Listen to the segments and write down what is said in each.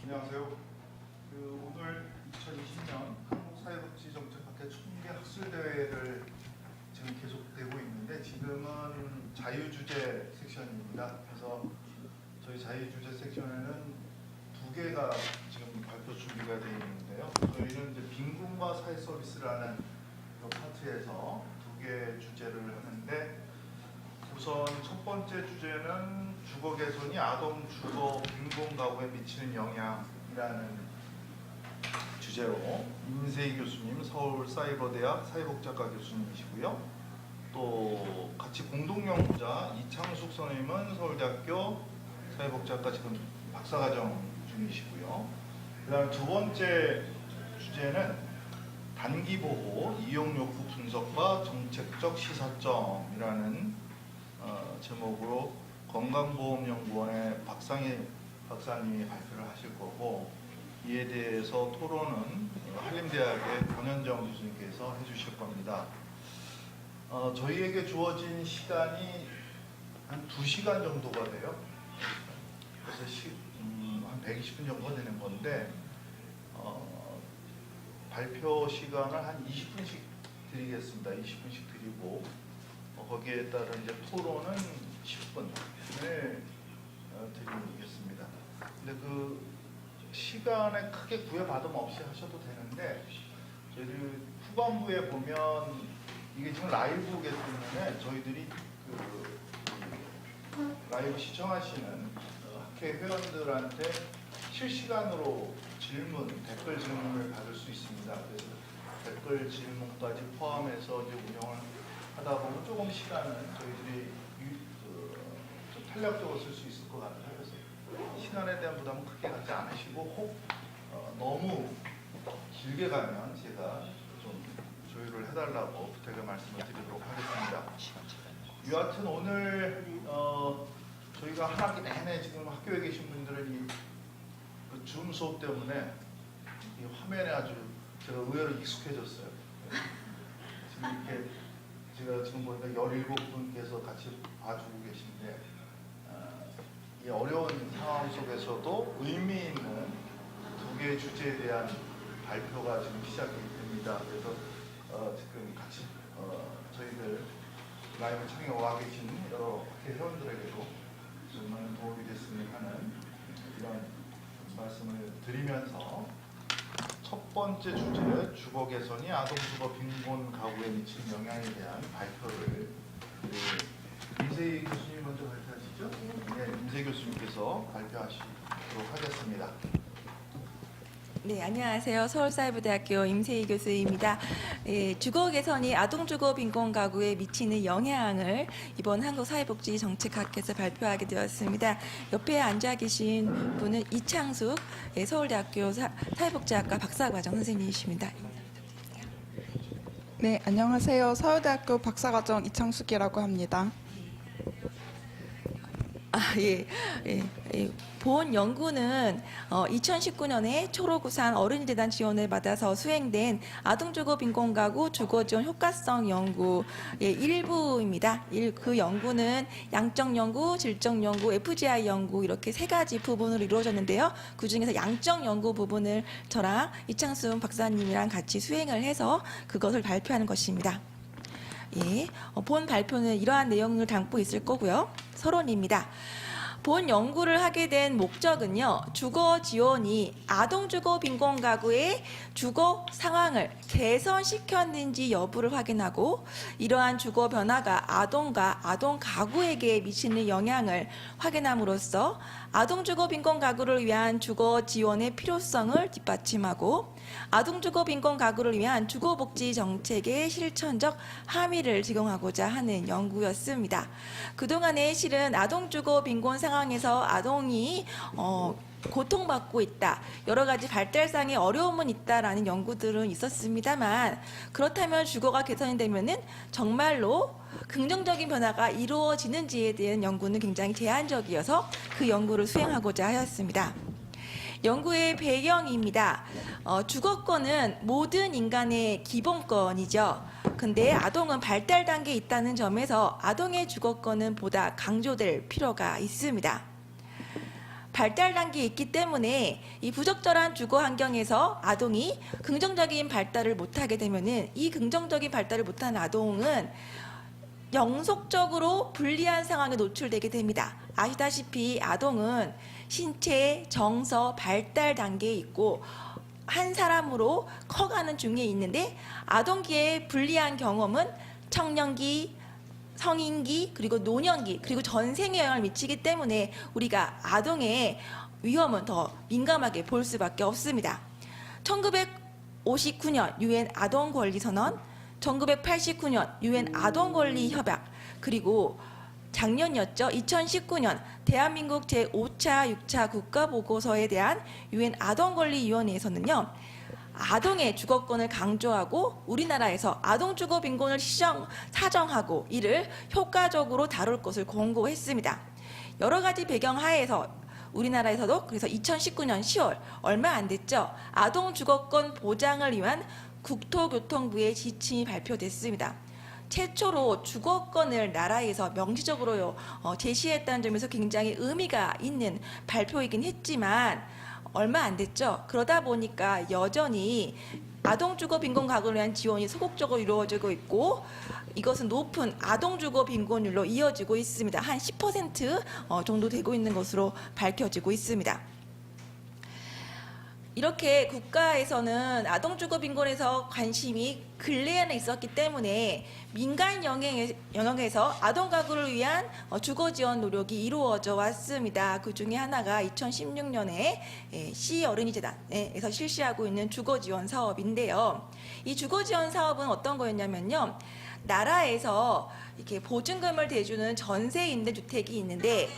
안녕하세요. 오늘 2020년 한국사회복지정책학회 총계 학술대회를 지금 계속되고 있는데 지금은 자유주제 섹션입니다. 그래서 저희 자유주제 섹션에는 두 개가 지금 발표 준비가 되어 있는데요. 저희는 이제 빈곤과 사회서비스라는 그 파트에서 두 개 주제를 하는데 우선 첫 번째 주제는 주거 개선이 아동 주거 빈곤 가구에 미치는 영향이라는 주제로 임세희 교수님, 서울사이버대학 사회복지학과 교수님이시고요. 또 같이 공동연구자 이창숙 선생님은 서울대학교 사회복지학과 지금 박사과정 중이시고요. 그 다음 두 번째 주제는 단기보호, 이용욕구 분석과 정책적 시사점이라는 제목으로 건강보험연구원의 박상희 박사님이 발표를 하실 거고, 이에 대해서 토론은 한림대학의 권현정 교수님께서 해주실 겁니다. 저희에게 주어진 시간이 한 2시간 정도가 돼요. 그래서 한 120분 정도 되는 건데 발표 시간을 한 20분씩 드리겠습니다. 20분씩 드리고 거기에 따른 이제 토론은 10분을 드리겠습니다. 근데 그 시간에 크게 구애받음 없이 하셔도 되는데 저희들 후반부에 보면 이게 지금 라이브이기 때문에 저희들이 그 라이브 시청하시는 학회 회원들한테 실시간으로 댓글 질문을 받을 수 있습니다. 그래서 댓글 질문까지 포함해서 이제 운영을 하다 보면 조금 시간은 저희들이 좀 탄력적으로 쓸 수 있을 것 같아요. 그래서 시간에 대한 부담은 크게 갖지 않으시고 혹 너무 길게 가면 제가 좀 조율을 해달라고 부탁의 말씀을 드리도록 하겠습니다. 여하튼 오늘 저희가 한 학기 내내 지금 학교에 계신 분들은 그 줌 수업 때문에 이 화면에 아주 제가 의외로 익숙해졌어요. 지금 이렇게 제가 지금 보니까 17분께서 같이 봐주고 계신데 이 어려운 상황 속에서도 의미 있는 두 개의 주제에 대한 발표가 지금 시작이 됩니다. 그래서 지금 같이 저희들 라이브 참여와 계신 여러 학회 회원들에게도 좀 많은 도움이 됐으면 하는 이런 말씀을 드리면서 첫 번째 주제 주거 개선이 아동 주거 빈곤 가구에 미치는 영향에 대한 발표를 임세희 교수님 먼저 발표하시죠? 네, 임세희 교수님께서 발표하시도록 하겠습니다. 네, 안녕하세요. 서울사이버대학교 임세희 교수입니다. 주거 개선이 아동 주거 빈곤 가구에 미치는 영향을 이번 한국사회복지정책학회에서 발표하게 되었습니다. 옆에 앉아 계신 분은 이창숙 서울대학교 사회복지학과 박사과정 선생님이십니다. 네, 안녕하세요. 서울대학교 박사과정 이창숙이라고 합니다. 본 연구는 2019년에 초록우산 어린이재단 지원을 받아서 수행된 아동주거 빈곤가구 주거지원 효과성 연구의 일부입니다. 그 연구는 양적 연구, 질적 연구, FGI 연구 이렇게 세 가지 부분으로 이루어졌는데요. 그중에서 양적 연구 부분을 저랑 이창순 박사님이랑 같이 수행을 해서 그것을 발표하는 것입니다. 본 발표는 이러한 내용을 담고 있을 거고요. 서론입니다. 본 연구를 하게 된 목적은요, 주거 지원이 아동 주거 빈곤 가구의 주거 상황을 개선시켰는지 여부를 확인하고 이러한 주거 변화가 아동과 아동 가구에게 미치는 영향을 확인함으로써 아동 주거 빈곤 가구를 위한 주거 지원의 필요성을 뒷받침하고 아동 주거 빈곤 가구를 위한 주거 복지 정책의 실천적 함의를 제공하고자 하는 연구였습니다. 그동안에 실은 아동 주거 빈곤 상황에서 아동이 고통받고 있다, 여러 가지 발달상의 어려움은 있다라는 연구들은 있었습니다만, 그렇다면 주거가 개선이 되면은 정말로 긍정적인 변화가 이루어지는지에 대한 연구는 굉장히 제한적이어서 그 연구를 수행하고자 하였습니다. 연구의 배경입니다. 주거권은 모든 인간의 기본권이죠. 근데 아동은 발달 단계에 있다는 점에서 아동의 주거권은 보다 강조될 필요가 있습니다. 발달 단계에 있기 때문에 이 부적절한 주거 환경에서 아동이 긍정적인 발달을 못하게 되면은 이 긍정적인 발달을 못하는 아동은 영속적으로 불리한 상황에 노출되게 됩니다. 아시다시피 아동은 신체, 정서, 발달 단계에 있고 한 사람으로 커가는 중에 있는데 아동기의 불리한 경험은 청년기, 성인기, 그리고 노년기, 그리고 전생에 영향을 미치기 때문에 우리가 아동의 위험은 더 민감하게 볼 수밖에 없습니다. 1959년 유엔 아동 권리 선언, 1989년 유엔 아동 권리 협약, 그리고 작년이었죠. 2019년 대한민국 제5차, 6차 국가보고서에 대한 유엔 아동권리위원회에서는요. 아동의 주거권을 강조하고 우리나라에서 아동주거 빈곤을 사정하고 이를 효과적으로 다룰 것을 권고했습니다. 여러 가지 배경 하에서 우리나라에서도 그래서 2019년 10월 얼마 안 됐죠. 아동주거권 보장을 위한 국토교통부의 지침이 발표됐습니다. 최초로 주거권을 나라에서 명시적으로 제시했다는 점에서 굉장히 의미가 있는 발표이긴 했지만 얼마 안 됐죠. 그러다 보니까 여전히 아동주거 빈곤 가구를 위한 지원이 소극적으로 이루어지고 있고 이것은 높은 아동주거 빈곤율로 이어지고 있습니다. 한 10% 정도 되고 있는 것으로 밝혀지고 있습니다. 이렇게 국가에서는 아동주거 빈곤에서 관심이 근래에는 있었기 때문에 민간 영역에서 아동 가구를 위한 주거 지원 노력이 이루어져 왔습니다. 그 중에 하나가 2016년에 시 어른이 재단에서 실시하고 있는 주거 지원 사업인데요. 이 주거 지원 사업은 어떤 거였냐면요. 나라에서 이렇게 보증금을 대주는 전세 임대 주택이 있는데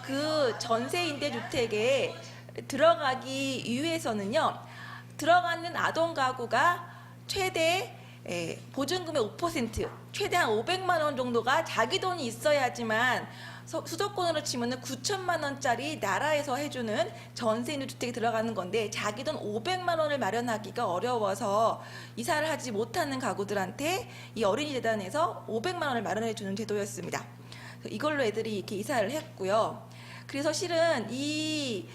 그 전세 임대 주택에 들어가기 위해서는요. 들어가는 아동 가구가 최대 보증금의 5%, 최대한 500만 원 정도가 자기 돈이 있어야지만 수도권으로 치면은 9천만 원짜리 나라에서 해주는 전세 임대 주택에 들어가는 건데 자기 돈 500만 원을 마련하기가 어려워서 이사를 하지 못하는 가구들한테 이 어린이 재단에서 500만 원을 마련해 주는 제도였습니다. 이걸로 애들이 이렇게 이사를 했고요. 그래서 실은 이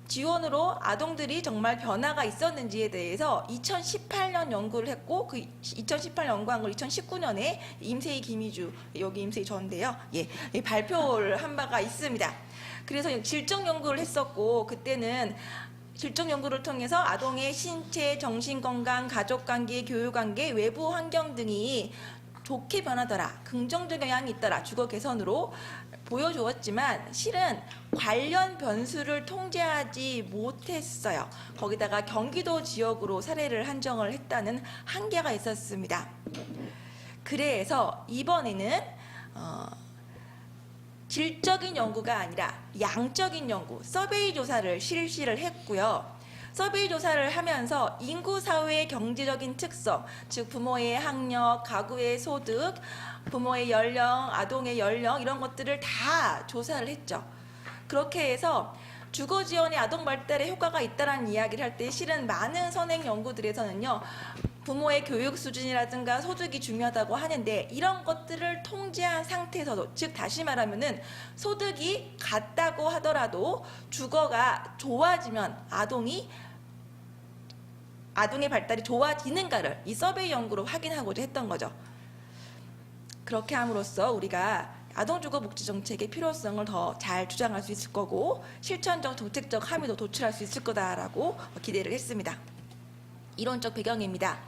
지원으로 아동들이 정말 변화가 있었는지에 대해서 2018년 연구를 했고 그 2018년 연구한 걸 2019년에 임세희 김희주 여기 임세희 전인데요. 발표를 한 바가 있습니다. 그래서 질적 연구를 했었고 그때는 질적 연구를 통해서 아동의 신체, 정신건강, 가족관계, 교육관계, 외부 환경 등이 좋게 변하더라, 긍정적 영향이 있더라, 주거 개선으로 보여주었지만 실은 관련 변수를 통제하지 못했어요. 거기다가 경기도 지역으로 사례를 한정을 했다는 한계가 있었습니다. 그래서 이번에는 질적인 연구가 아니라 양적인 연구, 서베이 조사를 실시를 했고요. 서베이 조사를 하면서 인구 사회의 경제적인 특성, 즉 부모의 학력, 가구의 소득, 부모의 연령, 아동의 연령 이런 것들을 다 조사를 했죠. 그렇게 해서 주거 지원에 아동 발달에 효과가 있다라는 이야기를 할 때 실은 많은 선행 연구들에서는요. 부모의 교육 수준이라든가 소득이 중요하다고 하는데 이런 것들을 통제한 상태에서도 즉 다시 말하면은 소득이 같다고 하더라도 주거가 좋아지면 아동의 발달이 좋아지는가를 이 서베이 연구로 확인하고자 했던 거죠. 그렇게 함으로써 우리가 아동주거 복지 정책의 필요성을 더 잘 주장할 수 있을 거고 실천적 정책적 함의도 도출할 수 있을 거다라고 기대를 했습니다. 이론적 배경입니다.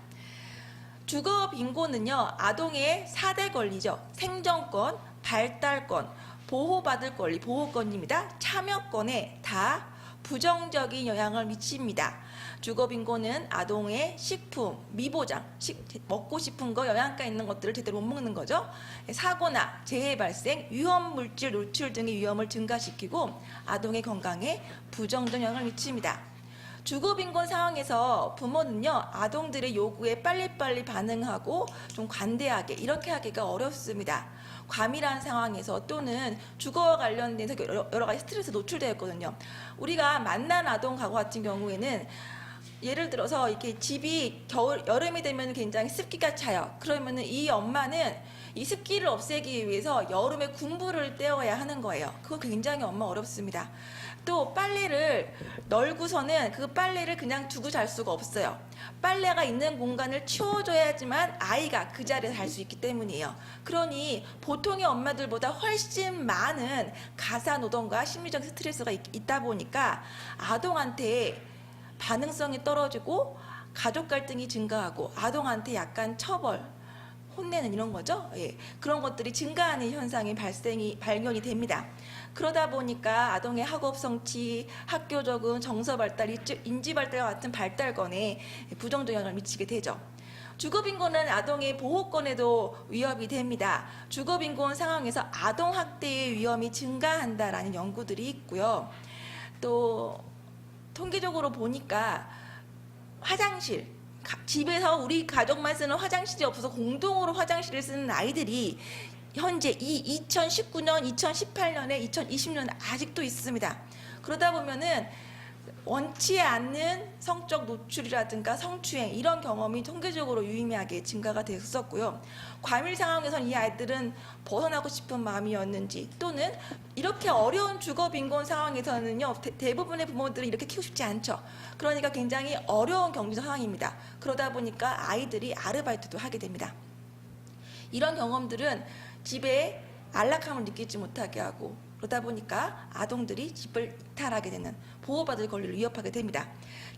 주거 빈곤은요. 아동의 4대 권리죠. 생존권, 발달권, 보호받을 권리, 보호권입니다. 참여권에 다 부정적인 영향을 미칩니다. 주거 빈곤은 아동의 식품, 미보장, 먹고 싶은 거, 영양가 있는 것들을 제대로 못 먹는 거죠. 사고나 재해 발생, 위험 물질 노출 등의 위험을 증가시키고 아동의 건강에 부정적 영향을 미칩니다. 주거 빈곤 상황에서 부모는요 아동들의 요구에 빨리빨리 반응하고 좀 관대하게 이렇게 하기가 어렵습니다. 과밀한 상황에서 또는 주거와 관련돼서 여러 가지 스트레스 노출되어 있거든요. 우리가 만난 아동 가구 같은 경우에는 예를 들어서 이렇게 집이 여름이 되면 굉장히 습기가 차요. 그러면은 이 엄마는 이 습기를 없애기 위해서 여름에 군부를 떼어야 하는 거예요. 그거 굉장히 어렵습니다. 또 빨래를 널고서는 그 빨래를 그냥 두고 잘 수가 없어요. 빨래가 있는 공간을 치워줘야지만 아이가 그 자리에 갈 수 있기 때문이에요. 그러니 보통의 엄마들보다 훨씬 많은 가사 노동과 심리적 스트레스가 있다 보니까 아동한테 반응성이 떨어지고 가족 갈등이 증가하고 아동한테 약간 처벌, 혼내는 이런 거죠. 예, 그런 것들이 증가하는 현상이 발견이 됩니다. 그러다 보니까 아동의 학업 성취, 학교적인 정서 발달, 인지 발달과 같은 발달권에 부정적 영향을 미치게 되죠. 주거빈곤은 아동의 보호권에도 위협이 됩니다. 주거빈곤 상황에서 아동학대의 위험이 증가한다라는 연구들이 있고요. 또 통계적으로 보니까 화장실, 집에서 우리 가족만 쓰는 화장실이 없어서 공동으로 화장실을 쓰는 아이들이 현재 이 2019년, 2018년에 2020년에 아직도 있습니다. 그러다 보면은 원치 않는 성적 노출이라든가 성추행 이런 경험이 통계적으로 유의미하게 증가가 됐었고요. 과밀 상황에선 이 아이들은 벗어나고 싶은 마음이었는지 또는 이렇게 어려운 주거 빈곤 상황에서는요 대부분의 부모들은 이렇게 키우고 싶지 않죠. 그러니까 굉장히 어려운 경제적 상황입니다. 그러다 보니까 아이들이 아르바이트도 하게 됩니다. 이런 경험들은 집에 안락함을 느끼지 못하게 하고 그러다 보니까 아동들이 집을 이탈하게 되는 보호받을 권리를 위협하게 됩니다.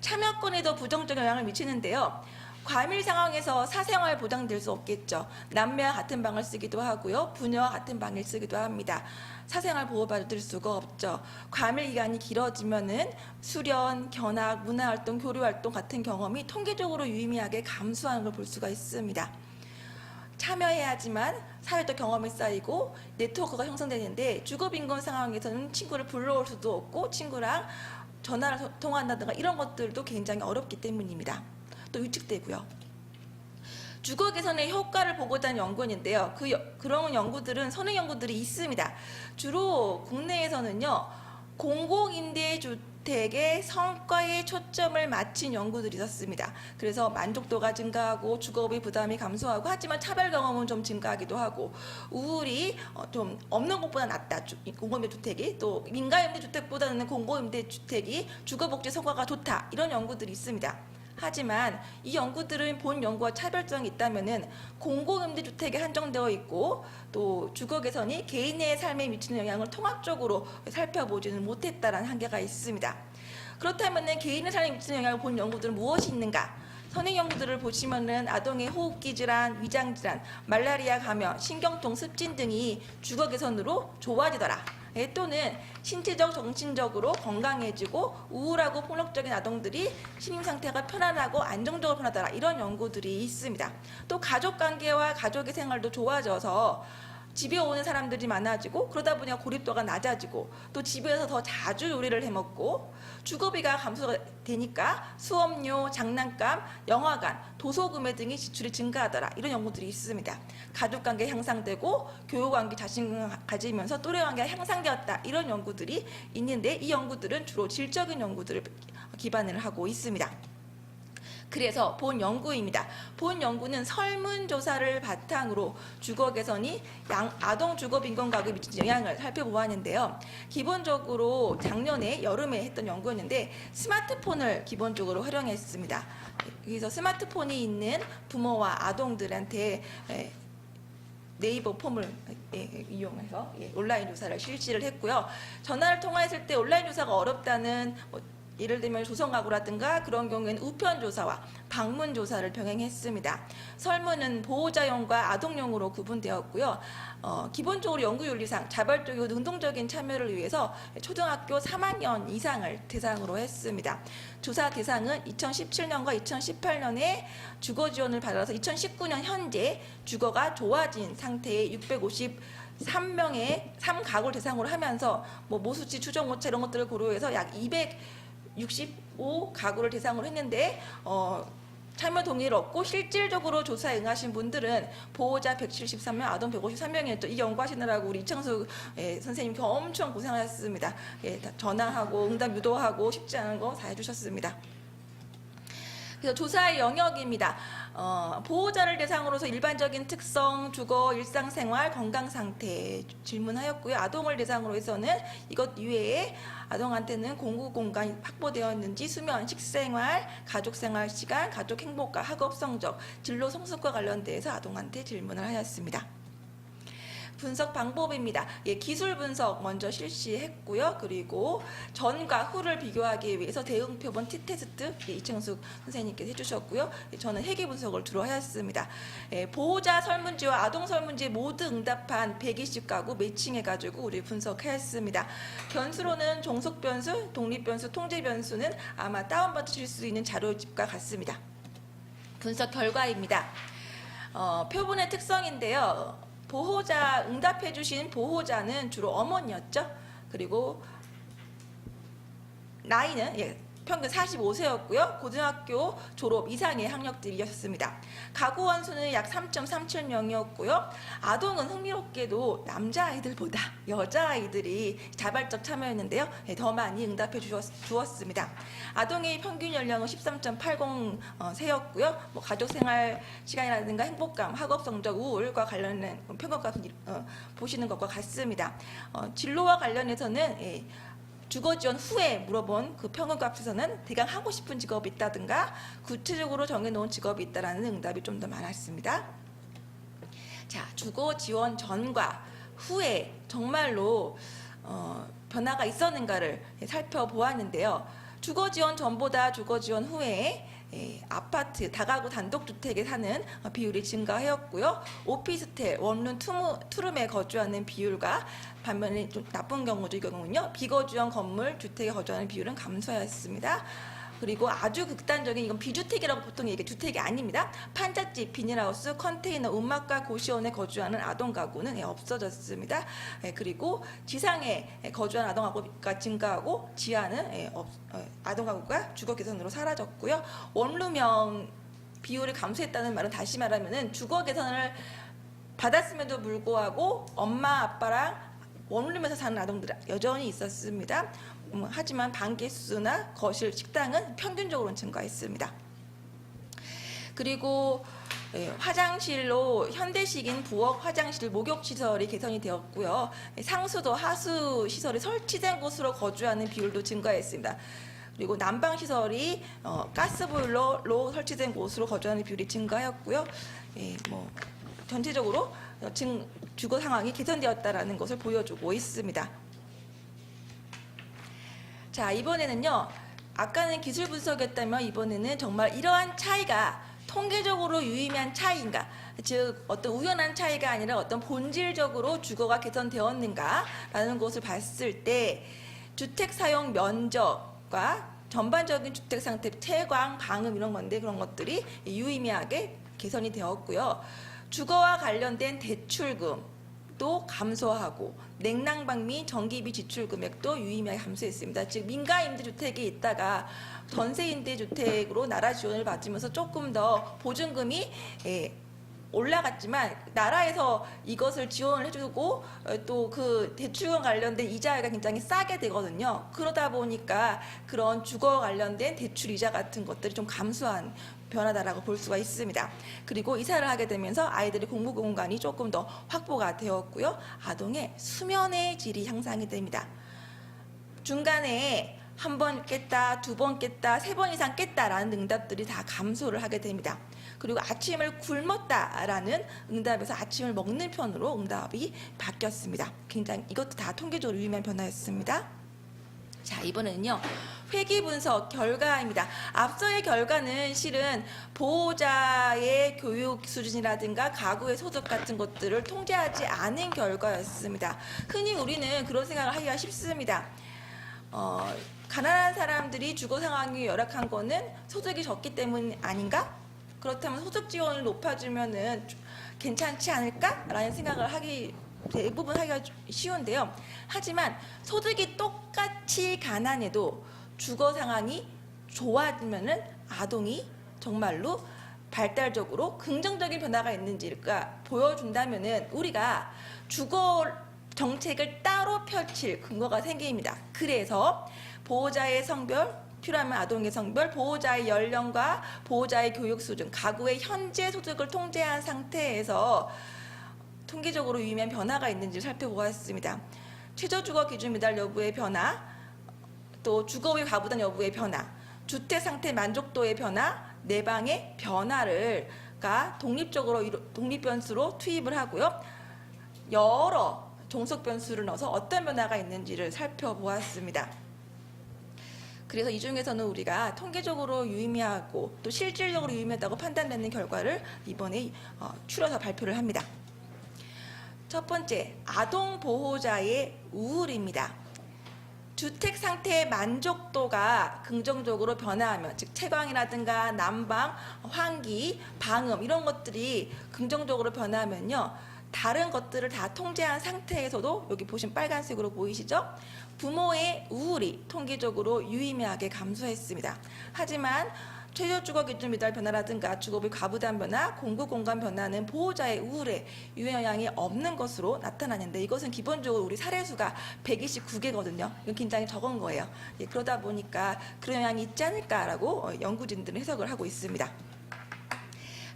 참여권에도 부정적 영향을 미치는데요. 과밀 상황에서 사생활 보장될 수 없겠죠. 남매와 같은 방을 쓰기도 하고요. 부녀와 같은 방을 쓰기도 합니다. 사생활 보호받을 수가 없죠. 과밀 기간이 길어지면은 수련, 견학, 문화활동, 교류활동 같은 경험이 통계적으로 유의미하게 감소하는 걸 볼 수가 있습니다. 참여해야지만 사회적 경험이 쌓이고 네트워크가 형성되는데 주거빈곤 상황에서는 친구를 불러올 수도 없고 친구랑 전화를 통화한다든가 이런 것들도 굉장히 어렵기 때문입니다. 또 위축되고요. 주거 개선의 효과를 보고자 하는 연구인데요. 그런 연구들은 선행 연구들이 있습니다. 주로 국내에서는요. 공공임대주택의 성과에 초점을 맞춘 연구들이 있었습니다. 그래서 만족도가 증가하고 주거비 부담이 감소하고 하지만 차별 경험은 좀 증가하기도 하고 우울이 좀 없는 것보다 낫다. 공공임대주택이 또 민간임대주택보다는 공공임대주택이 주거복지 성과가 좋다. 이런 연구들이 있습니다. 하지만 이 연구들은 본 연구와 차별성이 있다면은 공공임대주택에 한정되어 있고 또 주거 개선이 개인의 삶에 미치는 영향을 통합적으로 살펴보지는 못했다라는 한계가 있습니다. 그렇다면은 개인의 삶에 미치는 영향을 본 연구들은 무엇이 있는가? 선행 연구들을 보시면은 아동의 호흡기 질환, 위장 질환, 말라리아 감염, 신경통, 습진 등이 주거 개선으로 좋아지더라. 또는 신체적, 정신적으로 건강해지고 우울하고 폭력적인 아동들이 심리 상태가 편안하고 안정적으로 변하더라. 이런 연구들이 있습니다. 또 가족관계와 가족의 생활도 좋아져서 집에 오는 사람들이 많아지고 그러다 보니까 고립도가 낮아지고 또 집에서 더 자주 요리를 해먹고 주거비가 감소가 되니까 수업료, 장난감, 영화관, 도서구매 등의 지출이 증가하더라. 이런 연구들이 있습니다. 가족관계 향상되고 교육관계 자신감 가지면서 또래관계가 향상되었다. 이런 연구들이 있는데 이 연구들은 주로 질적인 연구들을 기반을 하고 있습니다. 그래서 본 연구입니다. 본 연구는 설문조사를 바탕으로 주거 개선이 아동 주거 빈곤 가구에 미치는 영향을 살펴보았는데요. 기본적으로 작년에 여름에 했던 연구였는데 스마트폰을 기본적으로 활용했습니다. 그래서 스마트폰이 있는 부모와 아동들한테 네이버 폼을 이용해서 온라인 조사를 실시를 했고요. 전화를 통화했을 때 온라인 조사가 어렵다는 예를 들면 조성가구라든가 그런 경우에는 우편조사와 방문조사를 병행했습니다. 설문은 보호자용과 아동용으로 구분되었고요. 기본적으로 연구윤리상 자발적이고 능동적인 참여를 위해서 초등학교 3학년 이상을 대상으로 했습니다. 조사 대상은 2017년과 2018년에 주거 지원을 받아서 2019년 현재 주거가 좋아진 상태의 653명의 3가구를 대상으로 하면서 모수지, 추정오차 이런 것들을 고려해서 약 265가구를 대상으로 했는데 참여 동의를 얻고 실질적으로 조사에 응하신 분들은 보호자 173명, 아동 153명이었죠. 이 연구하시느라고 우리 이창수 선생님 엄청 고생하셨습니다. 전화하고 응답 유도하고 쉽지 않은 거 다 해주셨습니다. 그래서 조사의 영역입니다. 보호자를 대상으로서 일반적인 특성, 주거, 일상생활, 건강상태 질문하였고요. 아동을 대상으로 해서는 이것 이외에 아동한테는 공부공간이 확보되었는지, 수면, 식생활, 가족생활 시간, 가족 행복과 학업 성적, 진로 성숙과 관련돼서 아동한테 질문을 하였습니다. 분석 방법입니다. 기술 분석 먼저 실시했고요. 그리고 전과 후를 비교하기 위해서 대응 표본 T테스트 이청숙 선생님께서 해주셨고요. 저는 회계 분석을 주로 하였습니다. 보호자 설문지와 아동 설문지 모두 응답한 120가구 매칭해가지고 우리 분석했습니다. 변수로는 종속 변수, 독립 변수, 통제 변수는 아마 다운받으실 수 있는 자료집과 같습니다. 분석 결과입니다. 표본의 특성인데요. 보호자 응답해 주신 보호자는 주로 어머니였죠. 그리고 나이는 평균 45세였고요. 고등학교 졸업 이상의 학력들이었습니다. 가구 원수는 약 3.37명이었고요. 아동은 흥미롭게도 남자아이들보다 여자아이들이 자발적 참여했는데요. 더 많이 응답해 주었습니다. 아동의 평균 연령은 13.80세였고요. 가족생활 시간이라든가 행복감, 학업 성적, 우울과 관련된 평균값을 보시는 것과 같습니다. 진로와 관련해서는 주거 지원 후에 물어본 그 평균값에서는 대강 하고 싶은 직업이 있다든가 구체적으로 정해놓은 직업이 있다라는 응답이 좀 더 많았습니다. 자, 주거 지원 전과 후에 정말로 변화가 있었는가를 살펴보았는데요. 주거 지원 전보다 주거 지원 후에 아파트, 다가구 단독주택에 사는 비율이 증가하였고요. 오피스텔, 원룸, 투룸에 거주하는 비율과 반면에 좀 나쁜 경우도 경우는요. 비거주형 건물, 주택에 거주하는 비율은 감소하였습니다. 그리고 아주 극단적인 이건 비주택이라고 보통 얘기해 주택이 아닙니다. 판잣집, 비닐하우스, 컨테이너, 움막과 고시원에 거주하는 아동 가구는 없어졌습니다. 그리고 지상에 거주하는 아동 가구가 증가하고 지하는 아동 가구가 주거 개선으로 사라졌고요. 원룸형 비율이 감소했다는 말은 다시 말하면은 주거 개선을 받았음에도 불구하고 엄마 아빠랑 원룸에서 사는 아동들 여전히 있었습니다. 하지만 방개수나 거실, 식당은 평균적으로 증가했습니다. 그리고 화장실로 현대식인 부엌, 화장실, 목욕시설이 개선이 되었고요. 상수도, 하수 시설이 설치된 곳으로 거주하는 비율도 증가했습니다. 그리고 난방시설이 가스보일러로 설치된 곳으로 거주하는 비율이 증가하였고요. 전체적으로 주거 상황이 개선되었다는 것을 보여주고 있습니다. 자, 이번에는요. 아까는 기술 분석이었다면 이번에는 정말 이러한 차이가 통계적으로 유의미한 차이인가, 즉 어떤 우연한 차이가 아니라 어떤 본질적으로 주거가 개선되었는가라는 것을 봤을 때 주택 사용 면적과 전반적인 주택 상태, 채광, 방음 이런 건데 그런 것들이 유의미하게 개선이 되었고요. 주거와 관련된 대출금도 감소하고 냉난방비, 전기비 지출 금액도 유의미하게 감소했습니다. 즉 민가임대주택에 있다가 전세임대주택으로 나라 지원을 받으면서 조금 더 보증금이 올라갔지만 나라에서 이것을 지원을 해주고 또 그 대출과 관련된 이자가 굉장히 싸게 되거든요. 그러다 보니까 그런 주거 관련된 대출 이자 같은 것들이 좀 감소한 변화다라고 볼 수가 있습니다. 그리고 이사를 하게 되면서 아이들의 공부 공간이 조금 더 확보가 되었고요. 아동의 수면의 질이 향상이 됩니다. 중간에 한 번 깼다, 두 번 깼다, 세 번 이상 깼다라는 응답들이 다 감소를 하게 됩니다. 그리고 아침을 굶었다라는 응답에서 아침을 먹는 편으로 응답이 바뀌었습니다. 굉장히 이것도 다 통계적으로 유의미한 변화였습니다. 자, 이번에는요. 회계 분석 결과입니다. 앞서의 결과는 실은 보호자의 교육 수준이라든가 가구의 소득 같은 것들을 통제하지 않은 결과였습니다. 흔히 우리는 그런 생각을 하기가 쉽습니다. 가난한 사람들이 주거 상황이 열악한 거는 소득이 적기 때문 아닌가? 그렇다면 소득 지원을 높아주면은 괜찮지 않을까라는 생각을 대부분 하기가 쉬운데요. 하지만 소득이 똑같이 가난해도 주거 상황이 좋아지면은 아동이 정말로 발달적으로 긍정적인 변화가 있는지를 보여준다면은 우리가 주거 정책을 따로 펼칠 근거가 생깁니다. 그래서 보호자의 성별, 필요하면 아동의 성별, 보호자의 연령과 보호자의 교육 수준, 가구의 현재 소득을 통제한 상태에서 통계적으로 유의미한 변화가 있는지를 살펴보았습니다. 최저주거 기준 미달 여부의 변화, 또 주거비 과부담 여부의 변화, 주택 상태 만족도의 변화, 내방의 변화를가 독립 변수로 투입을 하고요. 여러 종속 변수를 넣어서 어떤 변화가 있는지를 살펴보았습니다. 그래서 이 중에서는 우리가 통계적으로 유의미하고 또 실질적으로 유의미하다고 판단되는 결과를 이번에 추려서 발표를 합니다. 첫 번째, 아동 보호자의 우울입니다. 주택 상태의 만족도가 긍정적으로 변화하면, 즉 채광이라든가 난방, 환기, 방음 이런 것들이 긍정적으로 변화하면요, 다른 것들을 다 통제한 상태에서도 여기 보시면 빨간색으로 보이시죠? 부모의 우울이 통계적으로 유의미하게 감소했습니다. 하지만 최저주거 기준 미달 변화라든가 주거비 과부담 변화, 공급 공간 변화는 보호자의 우울에 영향이 없는 것으로 나타나는데, 이것은 기본적으로 우리 사례수가 129개거든요. 이건 굉장히 적은 거예요. 그러다 보니까 그런 영향이 있지 않을까라고 연구진들은 해석을 하고 있습니다.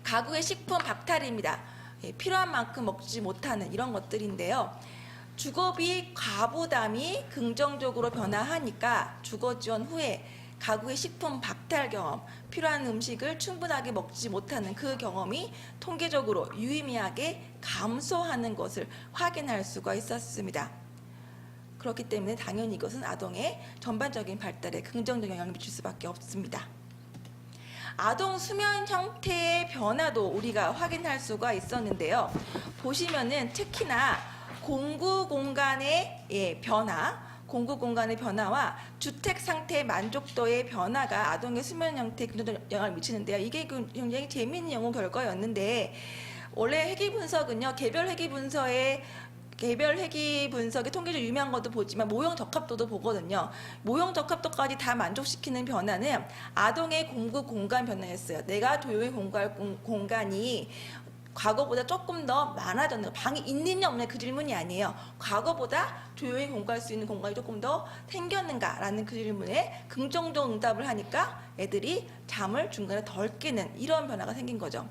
가구의 식품 박탈입니다. 필요한 만큼 먹지 못하는 이런 것들인데요. 주거비 과부담이 긍정적으로 변화하니까 주거 지원 후에 가구의 식품 박탈 경험, 필요한 음식을 충분하게 먹지 못하는 그 경험이 통계적으로 유의미하게 감소하는 것을 확인할 수가 있었습니다. 그렇기 때문에 당연히 이것은 아동의 전반적인 발달에 긍정적 영향을 미칠 수밖에 없습니다. 아동 수면 형태의 변화도 우리가 확인할 수가 있었는데요. 보시면은 특히나 공구 공간의 변화, 공구 공간의 변화와 주택 상태 만족도의 변화가 아동의 수면 형태에 긍정적 영향을 미치는데요. 이게 굉장히 재미있는 연구 결과였는데, 원래 회귀 분석은요, 개별 회귀 분석의 통계적으로 유명한 것도 보지만 모형 적합도도 보거든요. 모형 적합도까지 다 만족시키는 변화는 아동의 공구 공간 변화였어요. 내가 조용히 공부할 공간이 과거보다 조금 더 많아졌는, 방이 있느냐 없느냐 그 질문이 아니에요. 과거보다 조용히 공부할 수 있는 공간이 조금 더 생겼는가라는 그 질문에 긍정적 응답을 하니까 애들이 잠을 중간에 덜 깨는 이런 변화가 생긴 거죠.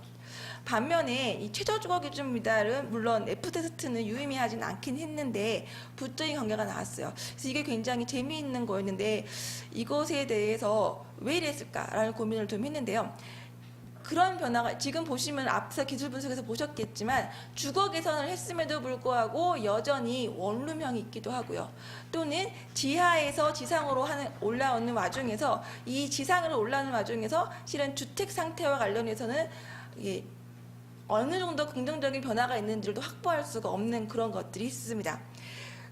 반면에 이 최저주거 기준 미달은 물론 F테스트는 유의미하진 않긴 했는데 부적인 관계가 나왔어요. 그래서 이게 굉장히 재미있는 거였는데, 이것에 대해서 왜 이랬을까라는 고민을 좀 했는데요. 그런 변화가 지금 보시면 앞서 기술 분석에서 보셨겠지만 주거 개선을 했음에도 불구하고 여전히 원룸형이 있기도 하고요. 또는 지하에서 지상으로 올라오는 와중에서, 이 지상으로 올라오는 와중에서 실은 주택 상태와 관련해서는 어느 정도 긍정적인 변화가 있는지도 확보할 수가 없는 그런 것들이 있습니다.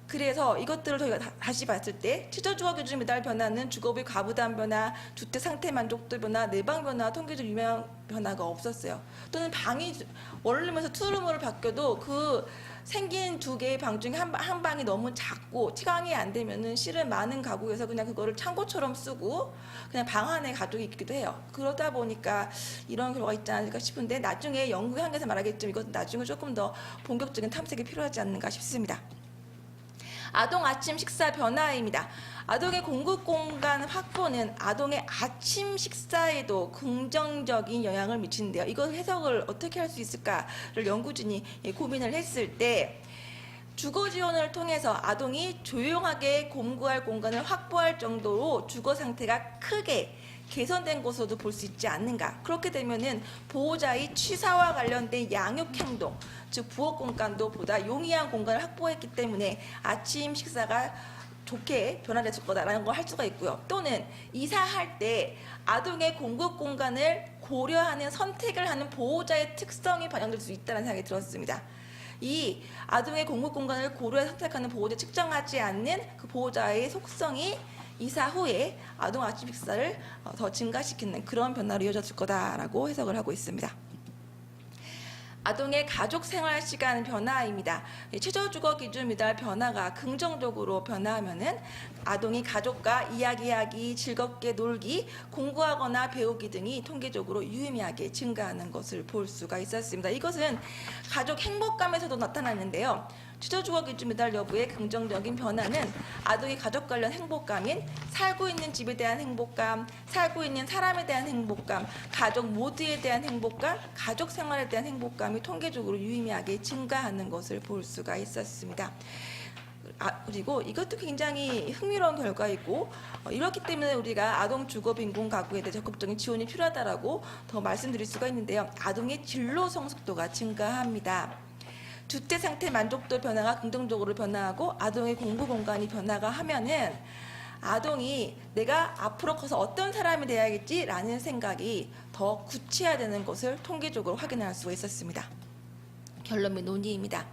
그래서 이것들을 저희가 다시 봤을 때 최저주거 기준 미달 변화는 주거비 과부담 변화, 주택 상태 만족도 변화, 내방 변화, 통계적 유명 변화가 없었어요. 또는 방이 원룸에서 투룸으로 바뀌어도 그 생긴 두 개의 방 중에 한 방이 너무 작고 채광이 안 되면은 실은 많은 가구에서 그냥 그거를 창고처럼 쓰고 그냥 방 안에 가족이 있기도 해요. 그러다 보니까 이런 결과가 있지 않을까 싶은데, 나중에 연구 향해서 말하겠지만 이것은 나중에 조금 더 본격적인 탐색이 필요하지 않는가 싶습니다. 아동 아침 식사 변화입니다. 아동의 공급 공간 확보는 아동의 아침 식사에도 긍정적인 영향을 미치는데요. 이걸 해석을 어떻게 할 수 있을까를 연구진이 고민을 했을 때, 주거 지원을 통해서 아동이 조용하게 공부할 공간을 확보할 정도로 주거 상태가 크게 개선된 것으로도 볼 수 있지 않는가. 그렇게 되면은 보호자의 취사와 관련된 양육 행동, 즉 부엌 공간도 보다 용이한 공간을 확보했기 때문에 아침 식사가 좋게 변화됐을 거다라는 걸 할 수가 있고요. 또는 이사할 때 아동의 공급 공간을 고려하는 선택을 하는 보호자의 특성이 반영될 수 있다는 생각이 들었습니다. 이 아동의 공급 공간을 고려해 선택하는 보호자, 측정하지 않는 그 보호자의 속성이 이사 후에 아동 아침 식사를 더 증가시키는 그런 변화로 이어졌을 거다라고 해석을 하고 있습니다. 아동의 가족 생활 시간 변화입니다. 최저주거 기준 미달 변화가 긍정적으로 변화하면은 아동이 가족과 이야기하기, 즐겁게 놀기, 공부하거나 배우기 등이 통계적으로 유의미하게 증가하는 것을 볼 수가 있었습니다. 이것은 가족 행복감에서도 나타났는데요. 취조주거 기준 배달 여부의 긍정적인 변화는 아동의 가족 관련 행복감인 살고 있는 집에 대한 행복감, 살고 있는 사람에 대한 행복감, 가족 모두에 대한 행복감, 가족 생활에 대한 행복감이 통계적으로 유의미하게 증가하는 것을 볼 수가 있었습니다. 그리고 이것도 굉장히 흥미로운 결과이고 이렇기 때문에 우리가 아동 주거 빈곤 가구에 대해 적극적인 지원이 필요하다라고 더 말씀드릴 수가 있는데요. 아동의 진로 성숙도가 증가합니다. 주택 상태 만족도 변화가 긍정적으로 변화하고 아동의 공부 공간이 변화가 하면은 아동이 내가 앞으로 커서 어떤 사람이 돼야겠지라는 생각이 더 구체화되는 것을 통계적으로 확인할 수가 있었습니다. 결론 및 논의입니다.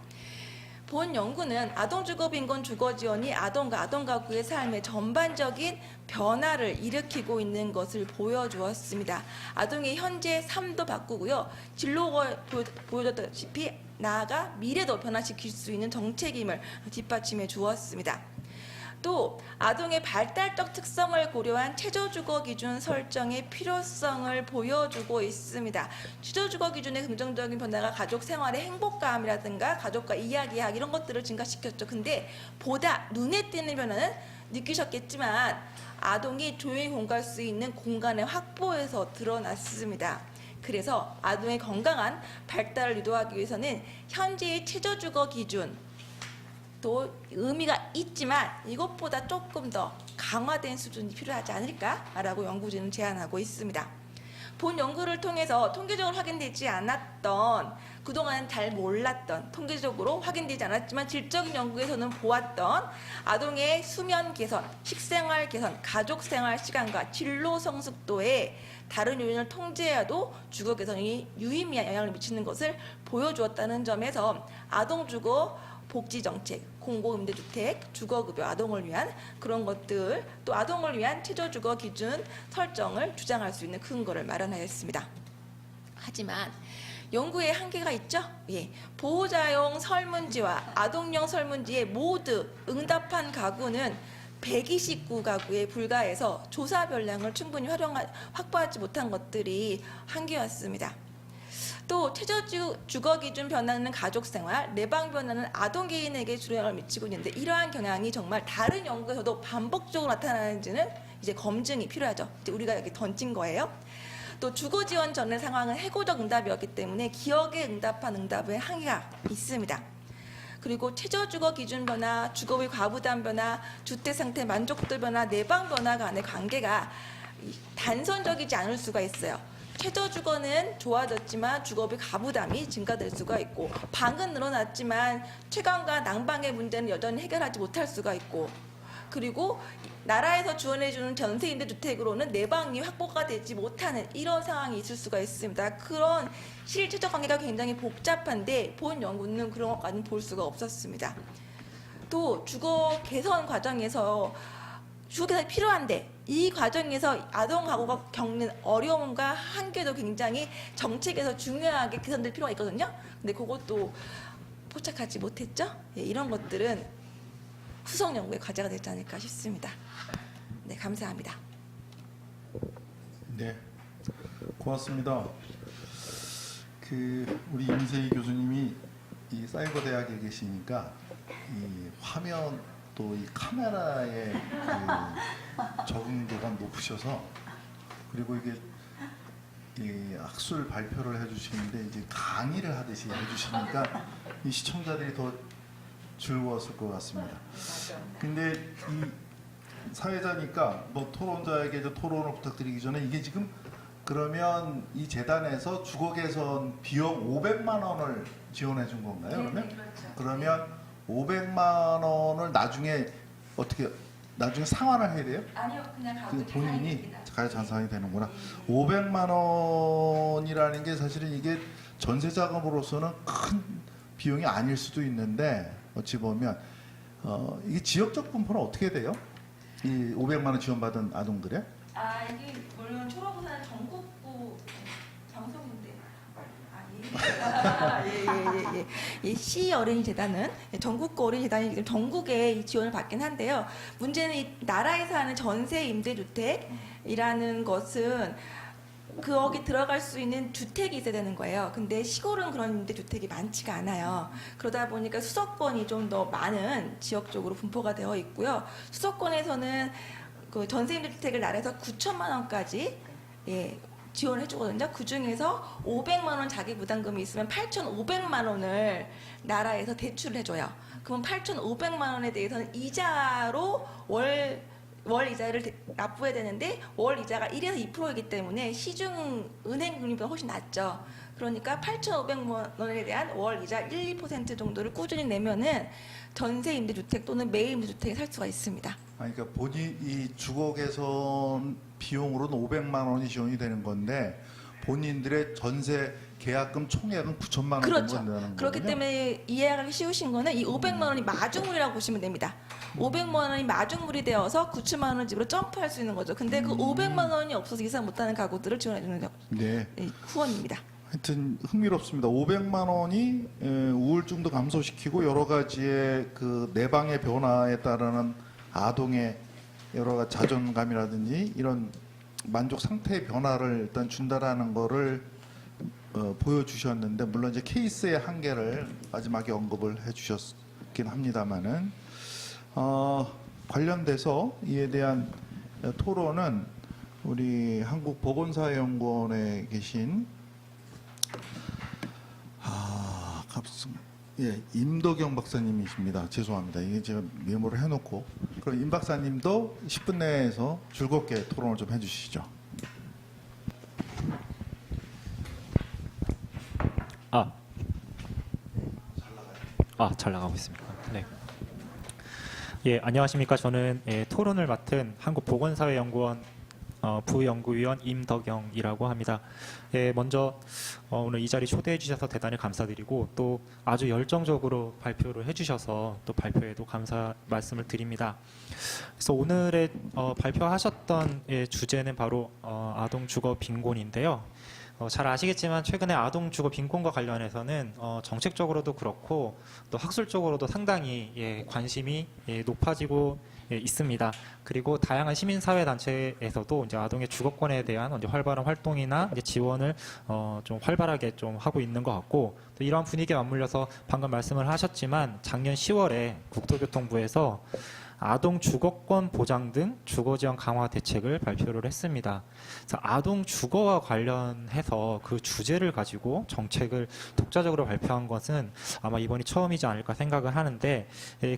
본 연구는 아동주거빈곤 주거지원이 아동과 아동가구의 삶의 전반적인 변화를 일으키고 있는 것을 보여주었습니다. 아동의 현재 삶도 바꾸고요. 진로가 보여줬다시피 나아가 미래도 변화시킬 수 있는 정책임을 뒷받침해 주었습니다. 또 아동의 발달적 특성을 고려한 최저주거 기준 설정의 필요성을 보여주고 있습니다. 최저주거 기준의 긍정적인 변화가 가족 생활의 행복감이라든가 가족과 이야기하기 이런 것들을 증가시켰죠. 근데 보다 눈에 띄는 변화는 느끼셨겠지만 아동이 조용히 공부할 수 있는 공간의 확보에서 드러났습니다. 그래서 아동의 건강한 발달을 유도하기 위해서는 현재의 최저주거 기준 또 의미가 있지만 이것보다 조금 더 강화된 수준이 필요하지 않을까라고 연구진은 제안하고 있습니다. 본 연구를 통해서 통계적으로 확인되지 않았던 그동안 잘 몰랐던 통계적으로 확인되지 않았지만 질적인 연구에서는 보았던 아동의 수면 개선, 식생활 개선, 가족생활 시간과 진로 성숙도에 다른 요인을 통제해도 주거 개선이 유의미한 영향을 미치는 것을 보여주었다는 점에서 아동주거 복지정책, 공공임대주택, 주거급여, 아동을 위한 그런 것들, 또 아동을 위한 최저주거 기준 설정을 주장할 수 있는 근거를 마련하였습니다. 하지만 연구에 한계가 있죠? 예. 보호자용 설문지와 아동용 아동설문지에 모두 응답한 가구는 129가구에 불과해서 조사 변량을 충분히 확보하지 못한 것들이 한계였습니다. 또 최저주거 기준 변화는 가족생활, 내방 변화는 아동 개인에게 주로 영향을 미치고 있는데 이러한 경향이 정말 다른 연구에서도 반복적으로 나타나는지는 이제 검증이 필요하죠. 이제 우리가 여기 던진 거예요. 또 주거 지원 전의 상황은 해고적 응답이었기 때문에 기억에 응답한 응답에 한계가 있습니다. 그리고 최저주거 기준 변화, 주거비 과부담 변화, 주택 상태 만족도 변화, 내방 변화 간의 관계가 단선적이지 않을 수가 있어요. 최저주거는 좋아졌지만 주거비 가부담이 증가될 수가 있고 방은 늘어났지만 채광과 난방의 문제는 여전히 해결하지 못할 수가 있고 그리고 나라에서 지원해주는 전세임대주택으로는 내방이 확보가 되지 못하는 이런 상황이 있을 수가 있습니다. 그런 실체적 관계가 굉장히 복잡한데 본 연구는 그런 것까지는 볼 수가 없었습니다. 또 주거 개선 과정에서 주거 개선이 필요한데 이 과정에서 아동 가구가 겪는 어려움과 한계도 굉장히 정책에서 중요하게 개선될 필요가 있거든요. 근데 그것도 포착하지 못했죠. 예, 이런 것들은 후속 연구의 과제가 되지 않을까 싶습니다. 네, 감사합니다. 네, 고맙습니다. 우리 임세희 교수님이 이 사이버 대학에 계시니까 이 화면 또 이 카메라의 적응도가 높으셔서 그리고 이게 이 학술 발표를 해주시는데 이제 강의를 하듯이 해주시니까 이 시청자들이 더 즐거웠을 것 같습니다. 근데 이 사회자니까 뭐 토론자에게 이제 토론을 부탁드리기 전에 이게 지금 그러면 이 재단에서 주거 개선 비용 500만 원을 지원해 준 건가요? 그러면? 네, 그렇죠. 그러면 500만 원을 나중에 어떻게 나중에 상환을 해야 돼요? 아니요, 그냥 그 본인이 가야 잔상이 되는구나. 500만 원이라는 게 사실은 이게 전세 자금으로서는 큰 비용이 아닐 수도 있는데 어찌 보면 이게 지역적 분포는 어떻게 돼요? 이 500만 원 지원받은 아동들의? 아, 이게 물론 초록우산 전국구 방송인데 예예예. 이 시 어린이 재단은 전국구 어린이 재단이 지금 전국에 이 지원을 받긴 한데요. 문제는 이 나라에서 하는 전세 임대주택이라는 것은 거기 들어갈 수 있는 주택이 있어야 되는 거예요. 근데 시골은 그런 임대 주택이 많지가 않아요. 그러다 보니까 수도권이 좀 더 많은 지역 쪽으로 분포가 되어 있고요. 수도권에서는 그 전세 임대 주택을 나라에서 9천만 원까지 예, 지원해 주거든요. 그 중에서 500만 원 자기 부담금이 있으면 8,500만 원을 나라에서 대출을 해줘요. 그럼 8,500만 원에 대해서는 이자로 월 이자를 납부해야 되는데 월 이자가 1에서 2%이기 때문에 시중 은행 금리보다 훨씬 낮죠. 그러니까 8,500만 원에 대한 월 이자 1, 2% 정도를 꾸준히 내면은 전세 임대주택 또는 매입 임대주택에 살 수가 있습니다. 그러니까 본인 이 주거 개선 비용으로는 500만 원이 지원이 되는 건데 본인들의 전세 계약금 총액은 9천만 원 그렇죠. 정도 된다는 그렇기 거군요. 때문에 이해하기 쉬우신 거는 이 500만 원이 마중물이라고 보시면 됩니다. 500만 원이 마중물이 되어서 9천만 원 집으로 점프할 수 있는 거죠. 근데 그 500만 원이 없어서 이사 못하는 가구들을 지원해 주는 네. 후원입니다. 하여튼 흥미롭습니다. 500만 원이 우울증도 감소시키고 여러 가지의 그 내방의 변화에 따르는 아동의 여러 가지 자존감이라든지 이런 만족 상태의 변화를 일단 준다라는 거를 보여주셨는데 물론 이제 케이스의 한계를 마지막에 언급을 해주셨긴 합니다만은 관련돼서 이에 대한 토론은 우리 한국보건사회연구원에 계신 임덕영 박사님이십니다. 죄송합니다. 이게 제가 메모를 해놓고 그럼 임 박사님도 10분 내에서 즐겁게 토론을 좀 해주시죠. 잘 나가고 있습니다. 네. 예, 안녕하십니까. 저는 토론을 맡은 한국보건사회연구원 부연구위원 임덕영이라고 합니다. 예, 먼저 오늘 이 자리 초대해 주셔서 대단히 감사드리고 또 아주 열정적으로 발표를 해주셔서 또 발표에도 감사 말씀을 드립니다. 그래서 오늘의 발표하셨던 주제는 바로 아동 주거 빈곤인데요. 잘 아시겠지만 최근에 아동 주거 빈곤과 관련해서는 정책적으로도 그렇고 또 학술적으로도 상당히 관심이 높아지고 있습니다. 그리고 다양한 시민사회 단체에서도 이제 아동의 주거권에 대한 이제 활발한 활동이나 이제 지원을 좀 활발하게 좀 하고 있는 것 같고 또 이러한 분위기에 맞물려서 방금 말씀을 하셨지만 작년 10월에 국토교통부에서 아동 주거권 보장 등 주거 지원 강화 대책을 발표를 했습니다. 그래서 아동 주거와 관련해서 그 주제를 가지고 정책을 독자적으로 발표한 것은 아마 이번이 처음이지 않을까 생각을 하는데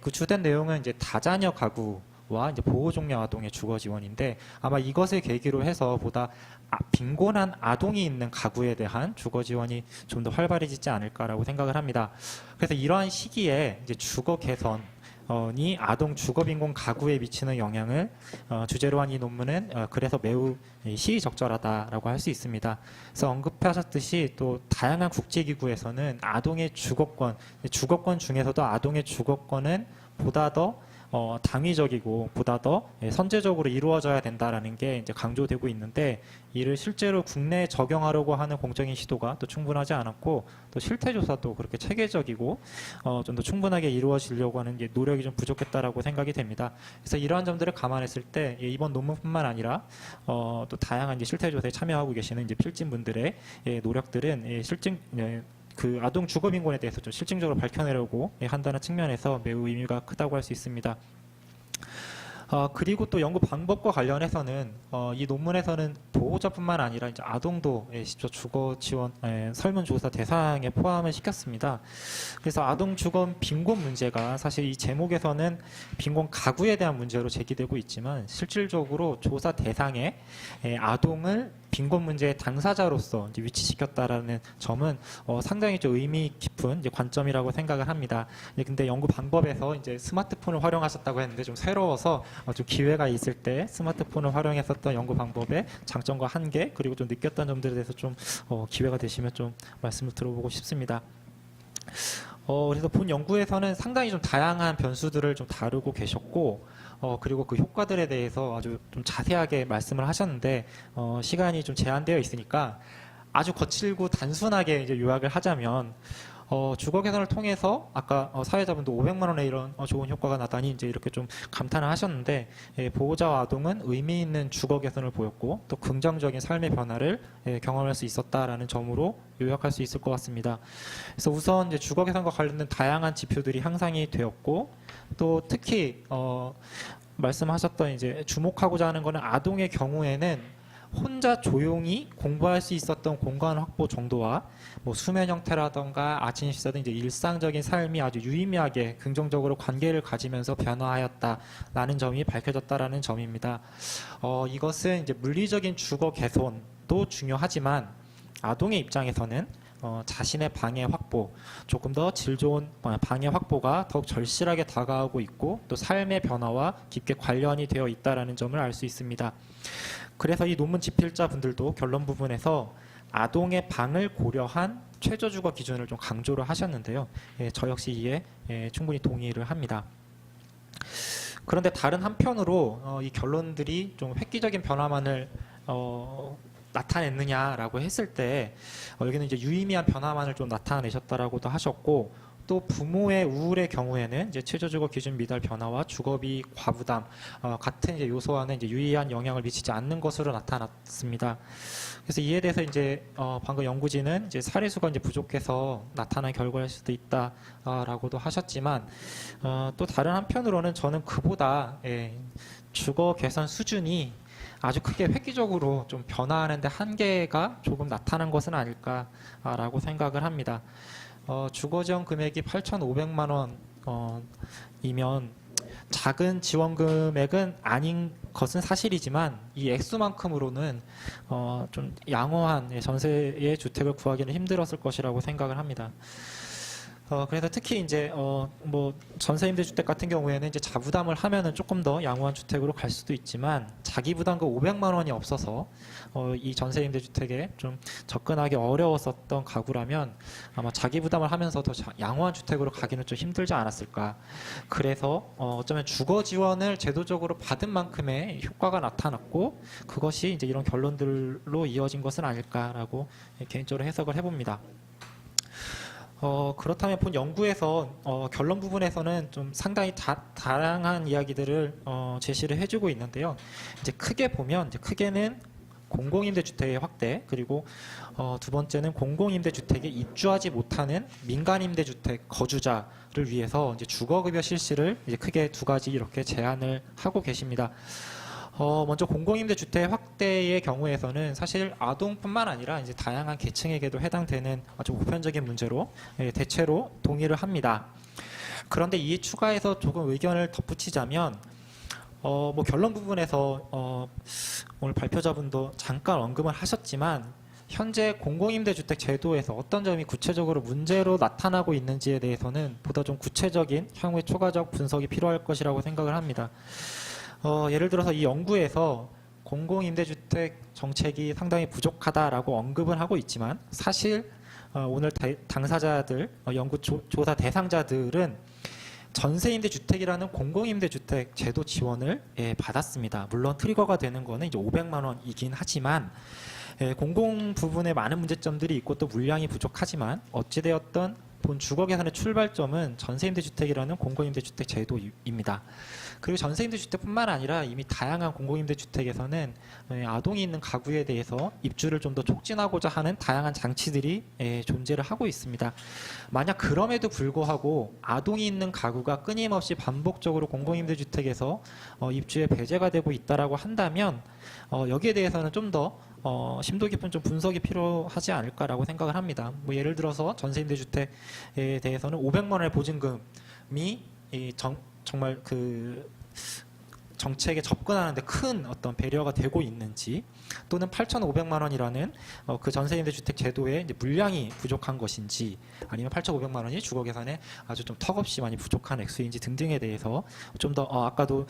그 주된 내용은 이제 다자녀 가구와 이제 보호 종료 아동의 주거 지원인데 아마 이것을 계기로 해서 보다 빈곤한 아동이 있는 가구에 대한 주거 지원이 좀 더 활발해지지 않을까라고 생각을 합니다. 그래서 이러한 시기에 이제 주거 개선 이 아동 주거 빈곤 가구에 미치는 영향을 주제로 한 이 논문은 그래서 매우 시의적절하다라고 할 수 있습니다. 그래서 언급하셨듯이 또 다양한 국제기구에서는 아동의 주거권 중에서도 아동의 주거권은 보다 더 당위적이고 보다 더 선제적으로 이루어져야 된다라는 게 이제 강조되고 있는데 이를 실제로 국내에 적용하려고 하는 공적인 시도가 또 충분하지 않았고 또 실태 조사도 그렇게 체계적이고 좀 더 충분하게 이루어지려고 하는 게 노력이 좀 부족했다라고 생각이 됩니다. 그래서 이러한 점들을 감안했을 때 이번 논문뿐만 아니라 또 다양한 이제 실태 조사에 참여하고 계시는 이제 필진분들의 노력들은 실증 그 아동 주거 빈곤에 대해서 좀 실증적으로 밝혀내려고 한다는 측면에서 매우 의미가 크다고 할 수 있습니다. 그리고 또 연구 방법과 관련해서는 이 논문에서는 보호자뿐만 아니라 이제 아동도 직접 주거 지원 설문조사 대상에 포함을 시켰습니다. 그래서 아동 주거 빈곤 문제가 사실 이 제목에서는 빈곤 가구에 대한 문제로 제기되고 있지만 실질적으로 조사 대상에 아동을 빈곤 문제의 당사자로서 이제 위치시켰다라는 점은 상당히 좀 의미 깊은 이제 관점이라고 생각을 합니다. 근데 연구 방법에서 이제 스마트폰을 활용하셨다고 했는데 좀 새로워서 좀 기회가 있을 때 스마트폰을 활용했었던 연구 방법의 장점과 한계 그리고 좀 느꼈던 점들에 대해서 좀 기회가 되시면 좀 말씀을 들어보고 싶습니다. 그래서 본 연구에서는 상당히 좀 다양한 변수들을 좀 다루고 계셨고 그리고 그 효과들에 대해서 아주 좀 자세하게 말씀을 하셨는데 시간이 좀 제한되어 있으니까 아주 거칠고 단순하게 이제 요약을 하자면 주거 개선을 통해서 아까 사회자분도 500만 원의 이런 좋은 효과가 나다니 이제 이렇게 좀 감탄을 하셨는데, 보호자와 아동은 의미 있는 주거 개선을 보였고 또 긍정적인 삶의 변화를 경험할 수 있었다라는 점으로 요약할 수 있을 것 같습니다. 그래서 우선 이제 주거 개선과 관련된 다양한 지표들이 향상이 되었고, 또 특히 말씀하셨던 이제 주목하고자 하는 것은 아동의 경우에는 혼자 조용히 공부할 수 있었던 공간 확보 정도와 뭐 수면 형태라던가 아침 식사 등 이제 일상적인 삶이 아주 유의미하게 긍정적으로 관계를 가지면서 변화하였다라는 점이 밝혀졌다라는 점입니다. 이것은 이제 물리적인 주거 개선도 중요하지만 아동의 입장에서는 자신의 방해 확보, 조금 더 질 좋은 방해 확보가 더욱 절실하게 다가오고 있고 또 삶의 변화와 깊게 관련이 되어 있다는 점을 알 수 있습니다. 그래서 이 논문 집필자 분들도 결론 부분에서 아동의 방을 고려한 최저주거 기준을 좀 강조를 하셨는데요. 저 역시 이에 충분히 동의를 합니다. 그런데 다른 한편으로 이 결론들이 좀 획기적인 변화만을 나타냈느냐라고 했을 때 여기는 이제 유의미한 변화만을 좀 나타내셨다라고도 하셨고, 또 부모의 우울의 경우에는 이제 최저주거 기준 미달 변화와 주거비 과부담 같은 이제 요소와는 이제 유의한 영향을 미치지 않는 것으로 나타났습니다. 그래서 이에 대해서 이제 방금 연구진은 이제 사례 수가 이제 부족해서 나타난 결과일 수도 있다라고도 하셨지만, 또 다른 한편으로는 저는 그보다 주거 개선 수준이 아주 크게 획기적으로 좀 변화하는데 한계가 조금 나타난 것은 아닐까라고 생각을 합니다. 주거 지원 금액이 8,500만 원이면 작은 지원 금액은 아닌 것은 사실이지만 이 액수만큼으로는 좀 양호한 전세의 주택을 구하기는 힘들었을 것이라고 생각을 합니다. 그래서 특히 이제 뭐 전세 임대 주택 같은 경우에는 이제 자부담을 하면은 조금 더 양호한 주택으로 갈 수도 있지만 자기 부담금 500만 원이 없어서 이 전세 임대 주택에 좀 접근하기 어려웠었던 가구라면 아마 자기 부담을 하면서 더 양호한 주택으로 가기는 좀 힘들지 않았을까. 그래서 어쩌면 주거 지원을 제도적으로 받은 만큼의 효과가 나타났고 그것이 이제 이런 결론들로 이어진 것은 아닐까라고 개인적으로 해석을 해봅니다. 그렇다면 본 연구에서 결론 부분에서는 좀 상당히 다양한 이야기들을 제시를 해주고 있는데요. 이제 크게 보면 이제 크게는 공공임대주택의 확대, 그리고 두 번째는 공공임대주택에 입주하지 못하는 민간임대주택 거주자를 위해서 이제 주거급여 실시를 이제 크게 두 가지 이렇게 제안을 하고 계십니다. 먼저 공공임대주택 확대의 경우에서는 사실 아동뿐만 아니라 이제 다양한 계층에게도 해당되는 아주 보편적인 문제로 대체로 동의를 합니다. 그런데 이에 추가해서 조금 의견을 덧붙이자면 뭐 결론 부분에서 오늘 발표자분도 잠깐 언급을 하셨지만 현재 공공임대주택 제도에서 어떤 점이 구체적으로 문제로 나타나고 있는지에 대해서는 보다 좀 구체적인 향후의 초과적 분석이 필요할 것이라고 생각을 합니다. 예를 들어서 이 연구에서 공공임대주택 정책이 상당히 부족하다라고 언급을 하고 있지만 사실 오늘 당사자들, 연구 조사 대상자들은 전세임대주택이라는 공공임대주택 제도 지원을 받았습니다. 물론 트리거가 되는 거는 이제 500만 원이긴 하지만 공공 부분에 많은 문제점들이 있고 또 물량이 부족하지만 어찌되었던 본 주거 개선의 출발점은 전세임대주택이라는 공공임대주택 제도입니다. 그리고 전세임대주택뿐만 아니라 이미 다양한 공공임대주택에서는 아동이 있는 가구에 대해서 입주를 좀 더 촉진하고자 하는 다양한 장치들이 존재를 하고 있습니다. 만약 그럼에도 불구하고 아동이 있는 가구가 끊임없이 반복적으로 공공임대주택에서 입주에 배제가 되고 있다라고 한다면 여기에 대해서는 좀 더 심도 깊은 좀 분석이 필요하지 않을까라고 생각을 합니다. 뭐 예를 들어서 전세임대주택에 대해서는 500만 원의 보증금이 정말 그 정책에 접근하는데 큰 어떤 배려가 되고 있는지, 또는 8,500만 원이라는 그 전세임대주택 제도에 이제 물량이 부족한 것인지, 아니면 8,500만 원이 주거 개선에 아주 좀 턱없이 많이 부족한 액수인지 등등에 대해서 좀 더 아까도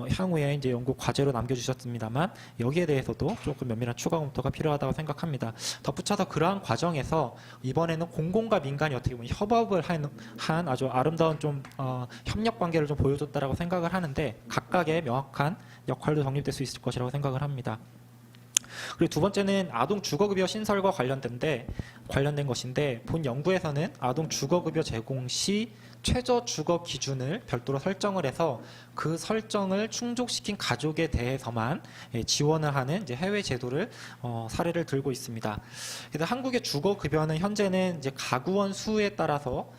향후에 이제 연구 과제로 남겨주셨습니다만 여기에 대해서도 조금 면밀한 추가 검토가 필요하다고 생각합니다. 덧붙여서 그러한 과정에서 이번에는 공공과 민간이 어떻게 보면 협업을 한 아주 아름다운 좀 협력 관계를 좀 보여줬다라고 생각을 하는데 각각의 명확한 역할도 정립될 수 있을 것이라고 생각을 합니다. 그리고 두 번째는 아동 주거급여 신설과 관련된 것인데 본 연구에서는 아동 주거급여 제공 시 최저 주거 기준을 별도로 설정을 해서 그 설정을 충족시킨 가족에 대해서만 지원을 하는 이제 해외 제도를 사례를 들고 있습니다. 그래서 한국의 주거급여는 현재는 이제 가구원 수에 따라서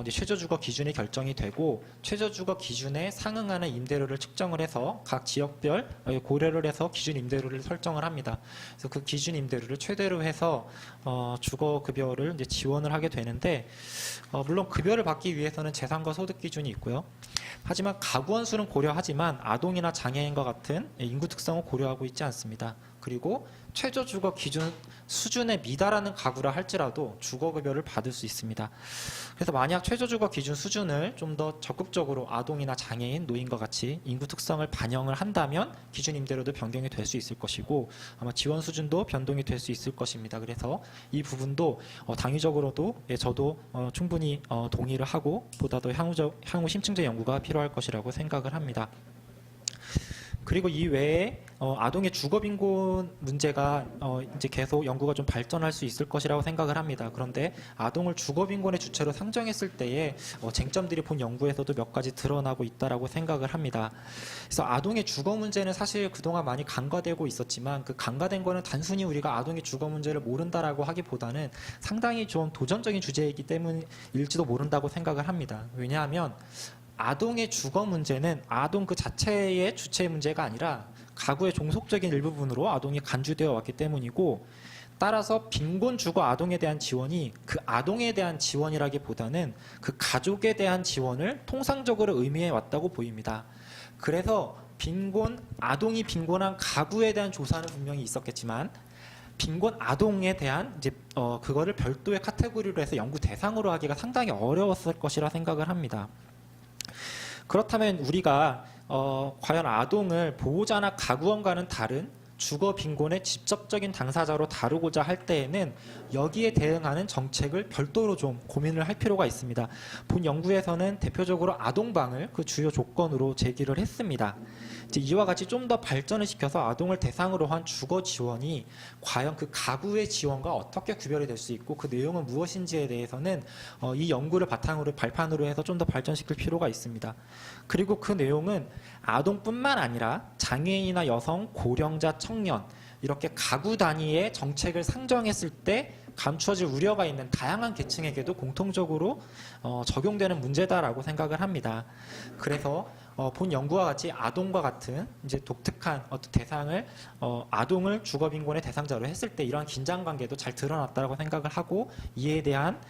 이제 최저주거 기준이 결정이 되고 최저주거 기준에 상응하는 임대료를 측정을 해서 각 지역별 고려를 해서 기준 임대료를 설정을 합니다. 그래서 그 기준 임대료를 최대로 해서 주거급여를 이제 지원을 하게 되는데 물론 급여를 받기 위해서는 재산과 소득 기준이 있고요. 하지만 가구원 수는 고려하지만 아동이나 장애인과 같은 인구 특성을 고려하고 있지 않습니다. 그리고 최저주거 기준 수준에 미달하는 가구라 할지라도 주거급여를 받을 수 있습니다. 그래서 만약 최저주거 기준 수준을 좀 더 적극적으로 아동이나 장애인, 노인과 같이 인구 특성을 반영을 한다면 기준 임대료도 변경이 될 수 있을 것이고 아마 지원 수준도 변동이 될 수 있을 것입니다. 그래서 이 부분도 당위적으로도 저도 충분히 동의를 하고 보다 더 향후 심층적 연구가 필요할 것이라고 생각을 합니다. 그리고 이 외에 아동의 주거 빈곤 문제가 이제 계속 연구가 좀 발전할 수 있을 것이라고 생각을 합니다. 그런데 아동을 주거 빈곤의 주체로 상정했을 때에 쟁점들이 본 연구에서도 몇 가지 드러나고 있다라고 생각을 합니다. 그래서 아동의 주거 문제는 사실 그동안 많이 간과되고 있었지만 그 간과된 거는 단순히 우리가 아동의 주거 문제를 모른다라고 하기보다는 상당히 좀 도전적인 주제이기 때문일지도 모른다고 생각을 합니다. 왜냐하면 아동의 주거 문제는 아동 그 자체의 주체의 문제가 아니라 가구의 종속적인 일부분으로 아동이 간주되어 왔기 때문이고 따라서 빈곤 주거 아동에 대한 지원이 그 아동에 대한 지원이라기보다는 그 가족에 대한 지원을 통상적으로 의미해 왔다고 보입니다. 그래서 아동이 빈곤한 가구에 대한 조사는 분명히 있었겠지만 빈곤 아동에 대한 이제 그거를 별도의 카테고리로 해서 연구 대상으로 하기가 상당히 어려웠을 것이라 생각을 합니다. 그렇다면 우리가 과연 아동을 보호자나 가구원과는 다른 주거 빈곤의 직접적인 당사자로 다루고자 할 때에는 여기에 대응하는 정책을 별도로 좀 고민을 할 필요가 있습니다. 본 연구에서는 대표적으로 아동방을 그 주요 조건으로 제기를 했습니다. 이제 이와 같이 좀 더 발전을 시켜서 아동을 대상으로 한 주거 지원이 과연 그 가구의 지원과 어떻게 구별이 될 수 있고 그 내용은 무엇인지에 대해서는 이 연구를 바탕으로 발판으로 해서 좀 더 발전시킬 필요가 있습니다. 그리고 그 내용은 아동뿐만 아니라 장애인이나 여성, 고령자, 청년 이렇게 가구 단위의 정책을 상정했을 때 감추어질 우려가 있는 다양한 계층에게도 공통적으로 적용되는 문제다라고 생각을 합니다. 그래서 본 연구와 같이 아동과 같은 이제 독특한 어떤 대상을 아동을 주거 빈곤의 대상자로 했을 때 이러한 긴장 관계도 잘 드러났다고 생각을 하고 이에 대한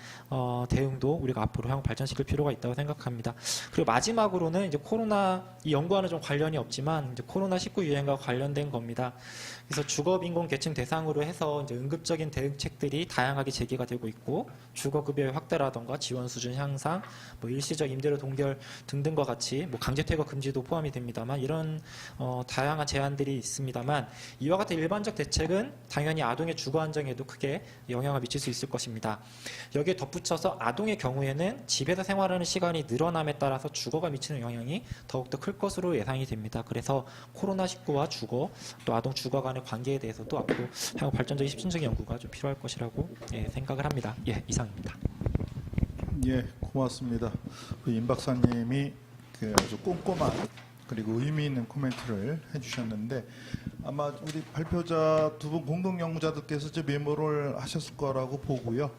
대응도 우리가 앞으로 향후 발전시킬 필요가 있다고 생각합니다. 그리고 마지막으로는 이제 이 연구와는 좀 관련이 없지만 이제 코로나19 유행과 관련된 겁니다. 그래서 주거 빈곤 계층 대상으로 해서 이제 응급적인 대응책들이 다양하게 제기가 되고 있고 주거급여의 확대라던가 지원 수준 향상, 뭐 일시적 임대료 동결 등등과 같이 뭐 강제퇴거 금지도 포함이 됩니다만 이런 다양한 제안들이 있습니다만 이와 같은 일반적 대책은 당연히 아동의 주거 안정에도 크게 영향을 미칠 수 있을 것입니다. 여기에 덧붙여서 아동의 경우에는 집에서 생활하는 시간이 늘어남에 따라서 주거가 미치는 영향이 더욱더 클 것으로 예상이 됩니다. 그래서 코로나19와 주거 또 아동 주거 간의 관계에 대해서도 앞으로 향후 발전적인 심층적인 연구가 좀 필요할 것이라고 생각을 합니다. 이상입니다. 예, 고맙습니다. 임 박사님이 아주 꼼꼼한 그리고 의미 있는 코멘트를 해주셨는데 아마 우리 발표자 두 분 공동 연구자들께서 이제 메모를 하셨을 거라고 보고요.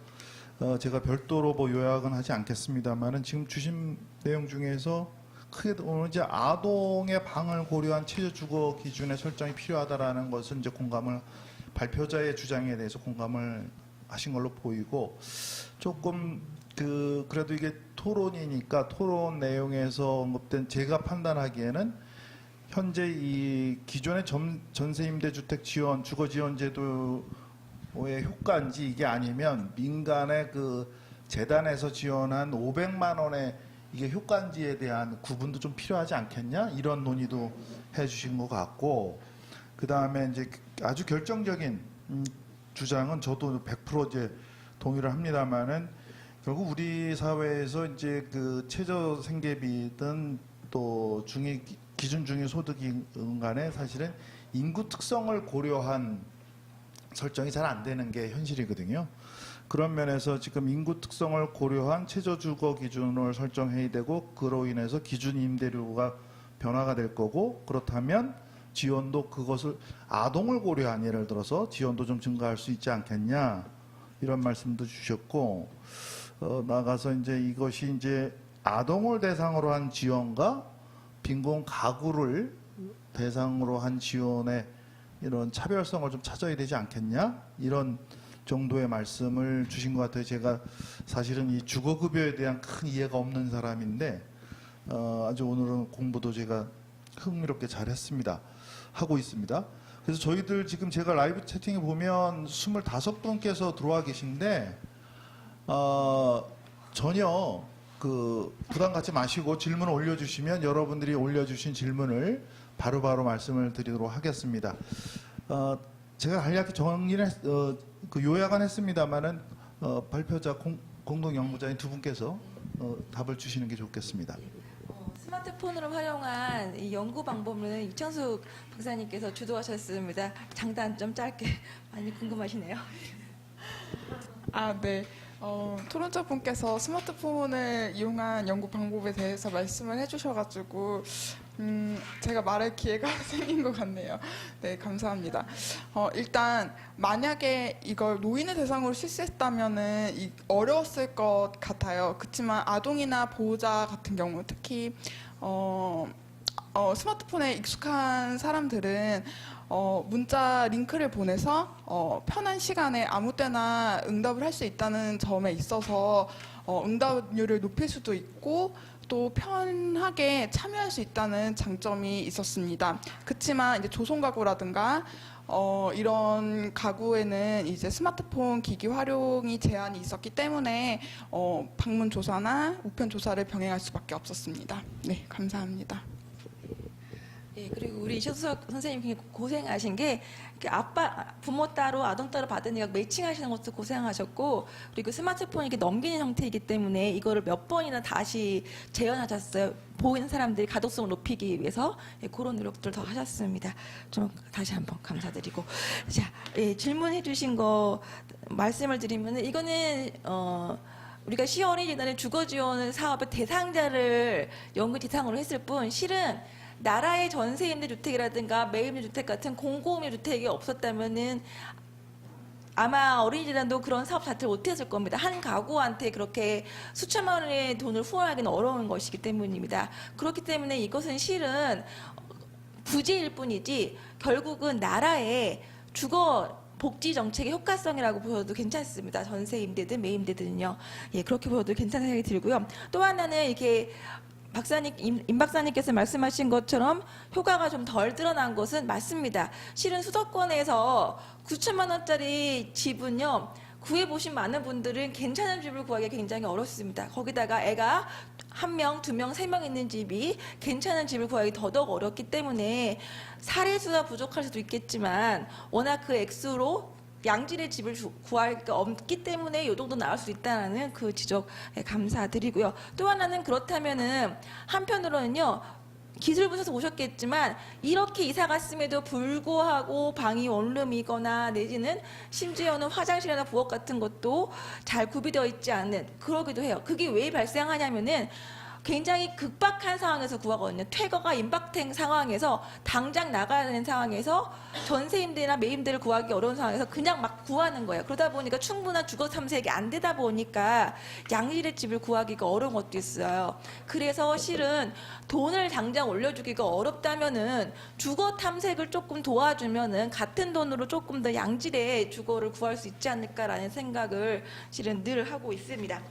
제가 별도로 뭐 요약은 하지 않겠습니다만은 지금 주신 내용 중에서 크게 오늘 이제 아동의 방을 고려한 최저 주거 기준의 설정이 필요하다라는 것은 이제 발표자의 주장에 대해서 공감을 하신 걸로 보이고 조금 그래도 이게 토론이니까 토론 내용에서 언급된 제가 판단하기에는 현재 이 기존의 전세임대주택 지원 주거지원제도의 효과인지 이게 아니면 민간의 그 재단에서 지원한 500만 원의 이게 효과인지에 대한 구분도 좀 필요하지 않겠냐 이런 논의도 해주신 것 같고 그 다음에 이제 아주 결정적인 주장은 저도 100% 이제 동의를 합니다만은 결국 우리 사회에서 이제 그 최저 생계비든 또 기준 중위 소득인 간에 사실은 인구 특성을 고려한 설정이 잘 안 되는 게 현실이거든요. 그런 면에서 지금 인구 특성을 고려한 최저주거 기준을 설정해야 되고 그로 인해서 기준 임대료가 변화가 될 거고 그렇다면 지원도 그것을 아동을 고려한 예를 들어서 지원도 좀 증가할 수 있지 않겠냐 이런 말씀도 주셨고 나가서 이제 이것이 이제 아동을 대상으로 한 지원과 빈곤 가구를 대상으로 한 지원의 이런 차별성을 좀 찾아야 되지 않겠냐 이런 정도의 말씀을 주신 것 같아요. 제가 사실은 이 주거급여에 대한 큰 이해가 없는 사람인데 아주 오늘은 공부도 제가 흥미롭게 잘했습니다. 하고 있습니다. 그래서 저희들 지금 제가 라이브 채팅에 보면 25분께서 들어와 계신데 전혀 그 부담 갖지 마시고 질문을 올려주시면 여러분들이 올려주신 질문을 바로바로 말씀을 드리도록 하겠습니다. 제가 간략히 정리를 그 요약은 했습니다만은 발표자 공동 연구자인 두 분께서 답을 주시는 게 좋겠습니다. 스마트폰으로 활용한 이 연구 방법은 이창숙 박사님께서 주도하셨습니다. 장단점 짧게 많이 궁금하시네요. 네. 토론자분께서 스마트폰을 이용한 연구 방법에 대해서 말씀을 해주셔가지고 제가 말할 기회가 생긴 것 같네요. 네, 감사합니다. 일단 만약에 이걸 노인을 대상으로 실시했다면은 어려웠을 것 같아요. 그렇지만 아동이나 보호자 같은 경우 특히 스마트폰에 익숙한 사람들은 문자 링크를 보내서 편한 시간에 아무 때나 응답을 할 수 있다는 점에 있어서 응답률을 높일 수도 있고 또 편하게 참여할 수 있다는 장점이 있었습니다. 그렇지만 이제 조성 가구라든가 이런 가구에는 이제 스마트폰 기기 활용이 제한이 있었기 때문에 방문 조사나 우편 조사를 병행할 수밖에 없었습니다. 네, 감사합니다. 예, 그리고 우리 이셔석 선생님 굉장히 고생하신 게 부모 따로 아동 따로 받으니까 매칭하시는 것도 고생하셨고 그리고 스마트폰 이렇게 넘기는 형태이기 때문에 이거를 몇 번이나 다시 재현하셨어요. 보이는 사람들이 가독성을 높이기 위해서 그런 노력들 더 하셨습니다. 좀 다시 한번 감사드리고 자 질문해 주신 거 말씀을 드리면은 이거는 우리가 시어린이재단의 주거지원 사업의 대상자를 연구 대상으로 했을 뿐 실은 나라의 전세임대주택이라든가 매입임대주택 같은 공공임대주택이 없었다면은 아마 어린이재단도 그런 사업 자체를 못했을 겁니다. 한 가구한테 그렇게 수천만 원의 돈을 후원하기는 어려운 것이기 때문입니다. 그렇기 때문에 이것은 실은 부재일 뿐이지 결국은 나라의 주거 복지 정책의 효과성이라고 보셔도 괜찮습니다. 전세 임대든 매임대든요. 예, 그렇게 보셔도 괜찮은 생각이 들고요. 또 하나는 이렇게 임 박사님께서 말씀하신 것처럼 효과가 좀 덜 드러난 것은 맞습니다. 실은 수도권에서 9천만 원짜리 집은요. 구해보신 많은 분들은 괜찮은 집을 구하기 굉장히 어렵습니다. 거기다가 애가 1명, 2명, 3명 있는 집이 괜찮은 집을 구하기 더더욱 어렵기 때문에 사례수가 부족할 수도 있겠지만 워낙 그 액수로 양질의 집을 구할 게 없기 때문에 이 정도 나올 수 있다는 그 지적 감사드리고요. 또 하나는 그렇다면은 한편으로는요. 기술부에서 오셨겠지만 이렇게 이사 갔음에도 불구하고 방이 원룸이거나 내지는 심지어는 화장실이나 부엌 같은 것도 잘 구비되어 있지 않는 그러기도 해요. 그게 왜 발생하냐면은 굉장히 급박한 상황에서 구하거든요. 퇴거가 임박된 상황에서 당장 나가야 되는 상황에서 전세임대나 매임대를 구하기 어려운 상황에서 그냥 막 구하는 거예요. 그러다 보니까 충분한 주거 탐색이 안 되다 보니까 양질의 집을 구하기가 어려운 것도 있어요. 그래서 실은 돈을 당장 올려주기가 어렵다면은 주거 탐색을 조금 도와주면은 같은 돈으로 조금 더 양질의 주거를 구할 수 있지 않을까라는 생각을 실은 늘 하고 있습니다.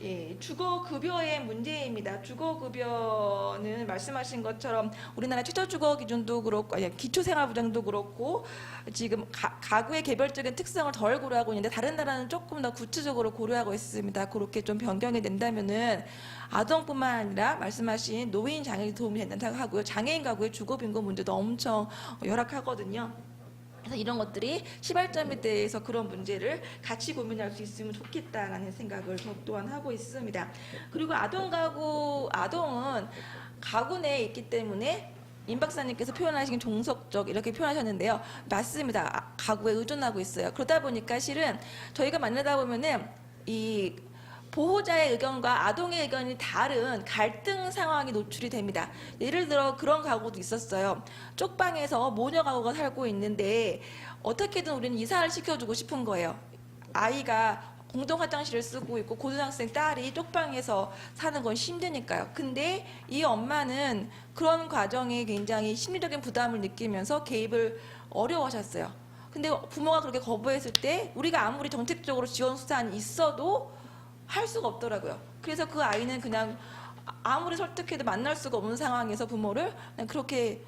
예, 주거급여의 문제입니다. 주거급여는 말씀하신 것처럼 우리나라 최저주거 기준도 그렇고 기초생활보장도 그렇고 지금 가구의 개별적인 특성을 덜 고려하고 있는데 다른 나라는 조금 더 구체적으로 고려하고 있습니다. 그렇게 좀 변경이 된다면은 아동뿐만 아니라 말씀하신 노인 장애인 도움이 된다고 하고요. 장애인 가구의 주거빈곤 문제도 엄청 열악하거든요. 그래서 이런 것들이 시발점에 대해서 그런 문제를 같이 고민할 수 있으면 좋겠다라는 생각을 저 또한 하고 있습니다. 그리고 아동은 가구 내에 있기 때문에 임 박사님께서 표현하신 종속적 이렇게 표현하셨는데요. 맞습니다. 가구에 의존하고 있어요. 그러다 보니까 실은 저희가 만나다 보면은 이 보호자의 의견과 아동의 의견이 다른 갈등 상황이 노출이 됩니다. 예를 들어 그런 가구도 있었어요. 쪽방에서 모녀 가구가 살고 있는데 어떻게든 우리는 이사를 시켜주고 싶은 거예요. 아이가 공동 화장실을 쓰고 있고 고등학생 딸이 쪽방에서 사는 건 힘드니까요. 근데 이 엄마는 그런 과정에 굉장히 심리적인 부담을 느끼면서 개입을 어려워하셨어요. 근데 부모가 그렇게 거부했을 때 우리가 아무리 정책적으로 지원 수단이 있어도 할 수가 없더라고요. 그래서 그 아이는 그냥 아무리 설득해도 만날 수가 없는 상황에서 부모를 그냥 그렇게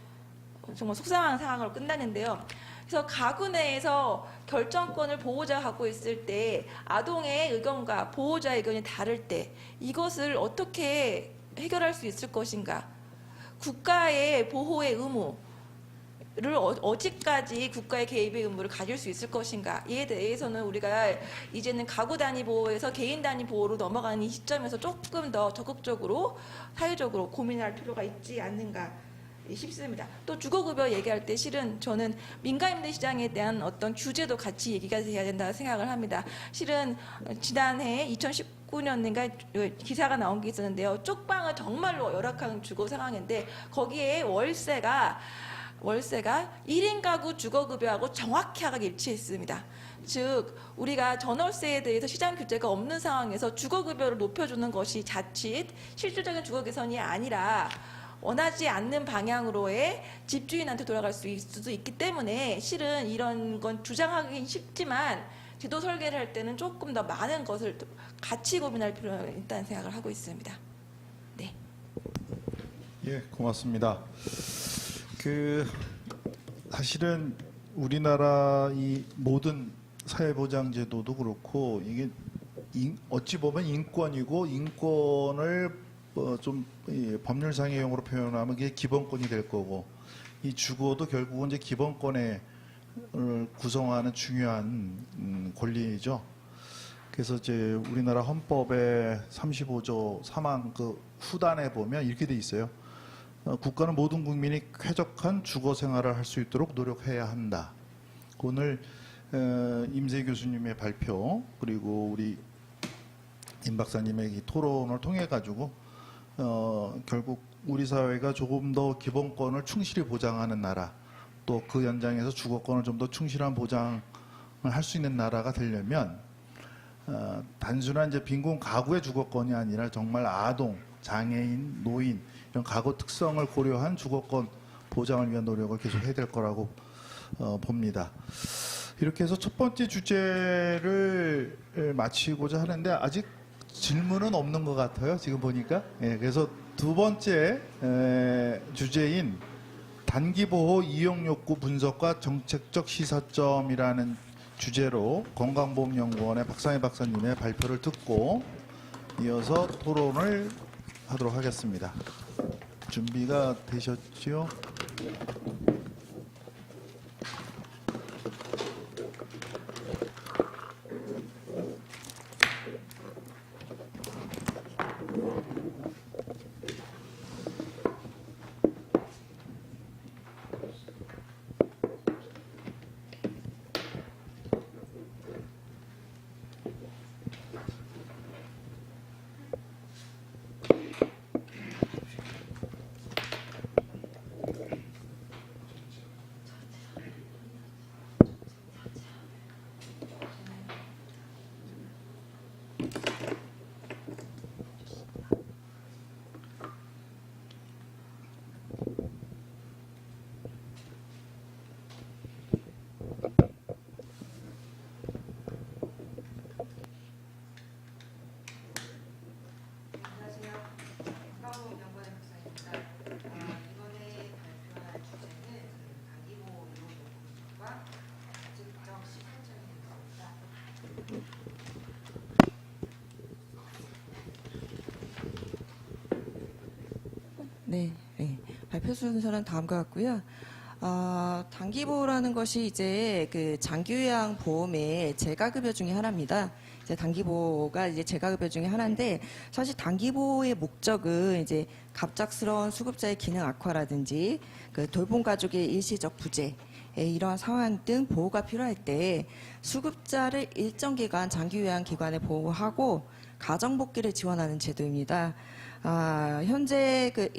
정말 속상한 상황으로 끝나는데요. 그래서 가구 내에서 결정권을 보호자가 갖고 있을 때 아동의 의견과 보호자의 의견이 다를 때 이것을 어떻게 해결할 수 있을 것인가? 국가의 보호의 의무를 어디까지 국가의 개입의 의무를 가질 수 있을 것인가? 이에 대해서는 우리가 이제는 가구 단위 보호에서 개인 단위 보호로 넘어가는 이 시점에서 조금 더 적극적으로 사회적으로 고민할 필요가 있지 않는가 싶습니다. 또 주거급여 얘기할 때 실은 저는 민간임대 시장에 대한 어떤 규제도 같이 얘기가 돼야 된다고 생각을 합니다. 실은 지난해 2019년인가 기사가 나온 게 있었는데요. 쪽방은 정말로 열악한 주거 상황인데 거기에 월세가 1인 가구 주거급여하고 정확하게 일치했습니다. 즉 우리가 전월세에 대해서 시장 규제가 없는 상황에서 주거급여를 높여주는 것이 자칫 실질적인 주거 개선이 아니라 원하지 않는 방향으로의 집주인한테 돌아갈 수도 있기 때문에 실은 이런 건 주장하기 쉽지만 제도 설계를 할 때는 조금 더 많은 것을 같이 고민할 필요가 있다는 생각을 하고 있습니다. 네. 예, 고맙습니다. 사실은 우리나라 이 모든 사회보장제도도 그렇고 이게 어찌 보면 인권이고 인권을 좀 법률상의 용어로 표현하면 이게 기본권이 될 거고 이 주거도 결국은 이제 기본권에 구성하는 중요한 권리죠. 그래서 이제 우리나라 헌법의 35조 3항 그 후단에 보면 이렇게 돼 있어요. 국가는 모든 국민이 쾌적한 주거 생활을 할 수 있도록 노력해야 한다. 오늘 임세 교수님의 발표 그리고 우리 임 박사님의 이 토론을 통해 가지고 결국 우리 사회가 조금 더 기본권을 충실히 보장하는 나라, 또 그 연장에서 주거권을 좀 더 충실한 보장을 할 수 있는 나라가 되려면 단순한 이제 빈곤 가구의 주거권이 아니라 정말 아동, 장애인, 노인 이런 가구 특성을 고려한 주거권 보장을 위한 노력을 계속 해야 될 거라고 봅니다. 이렇게 해서 첫 번째 주제를 마치고자 하는데 아직 질문은 없는 것 같아요. 지금 보니까. 예, 그래서 두 번째 주제인 단기보호 이용욕구 분석과 정책적 시사점이라는 주제로 건강보험연구원의 박상희 박사님의 발표를 듣고 이어서 토론을 하도록 하겠습니다. 준비가 되셨지요? 안녕하세요. 건강보험연구원의 박사입니다. 이번에 발표할 주제는 단기보호 이용요금과 정책적 시사점입니다. 네, 발표 순서는 다음과 같고요. 단기보호라는 것이 이제 그 장기요양 보험의 재가급여 중에 하나입니다. 이제 단기보호가 이제 재가급여 중에 하나인데 사실 단기보호의 목적은 이제 갑작스러운 수급자의 기능 악화라든지 그 돌봄 가족의 일시적 부재 이러한 상황 등 보호가 필요할 때 수급자를 일정 기간 장기요양 기관에 보호하고 가정 복귀를 지원하는 제도입니다. 현재 그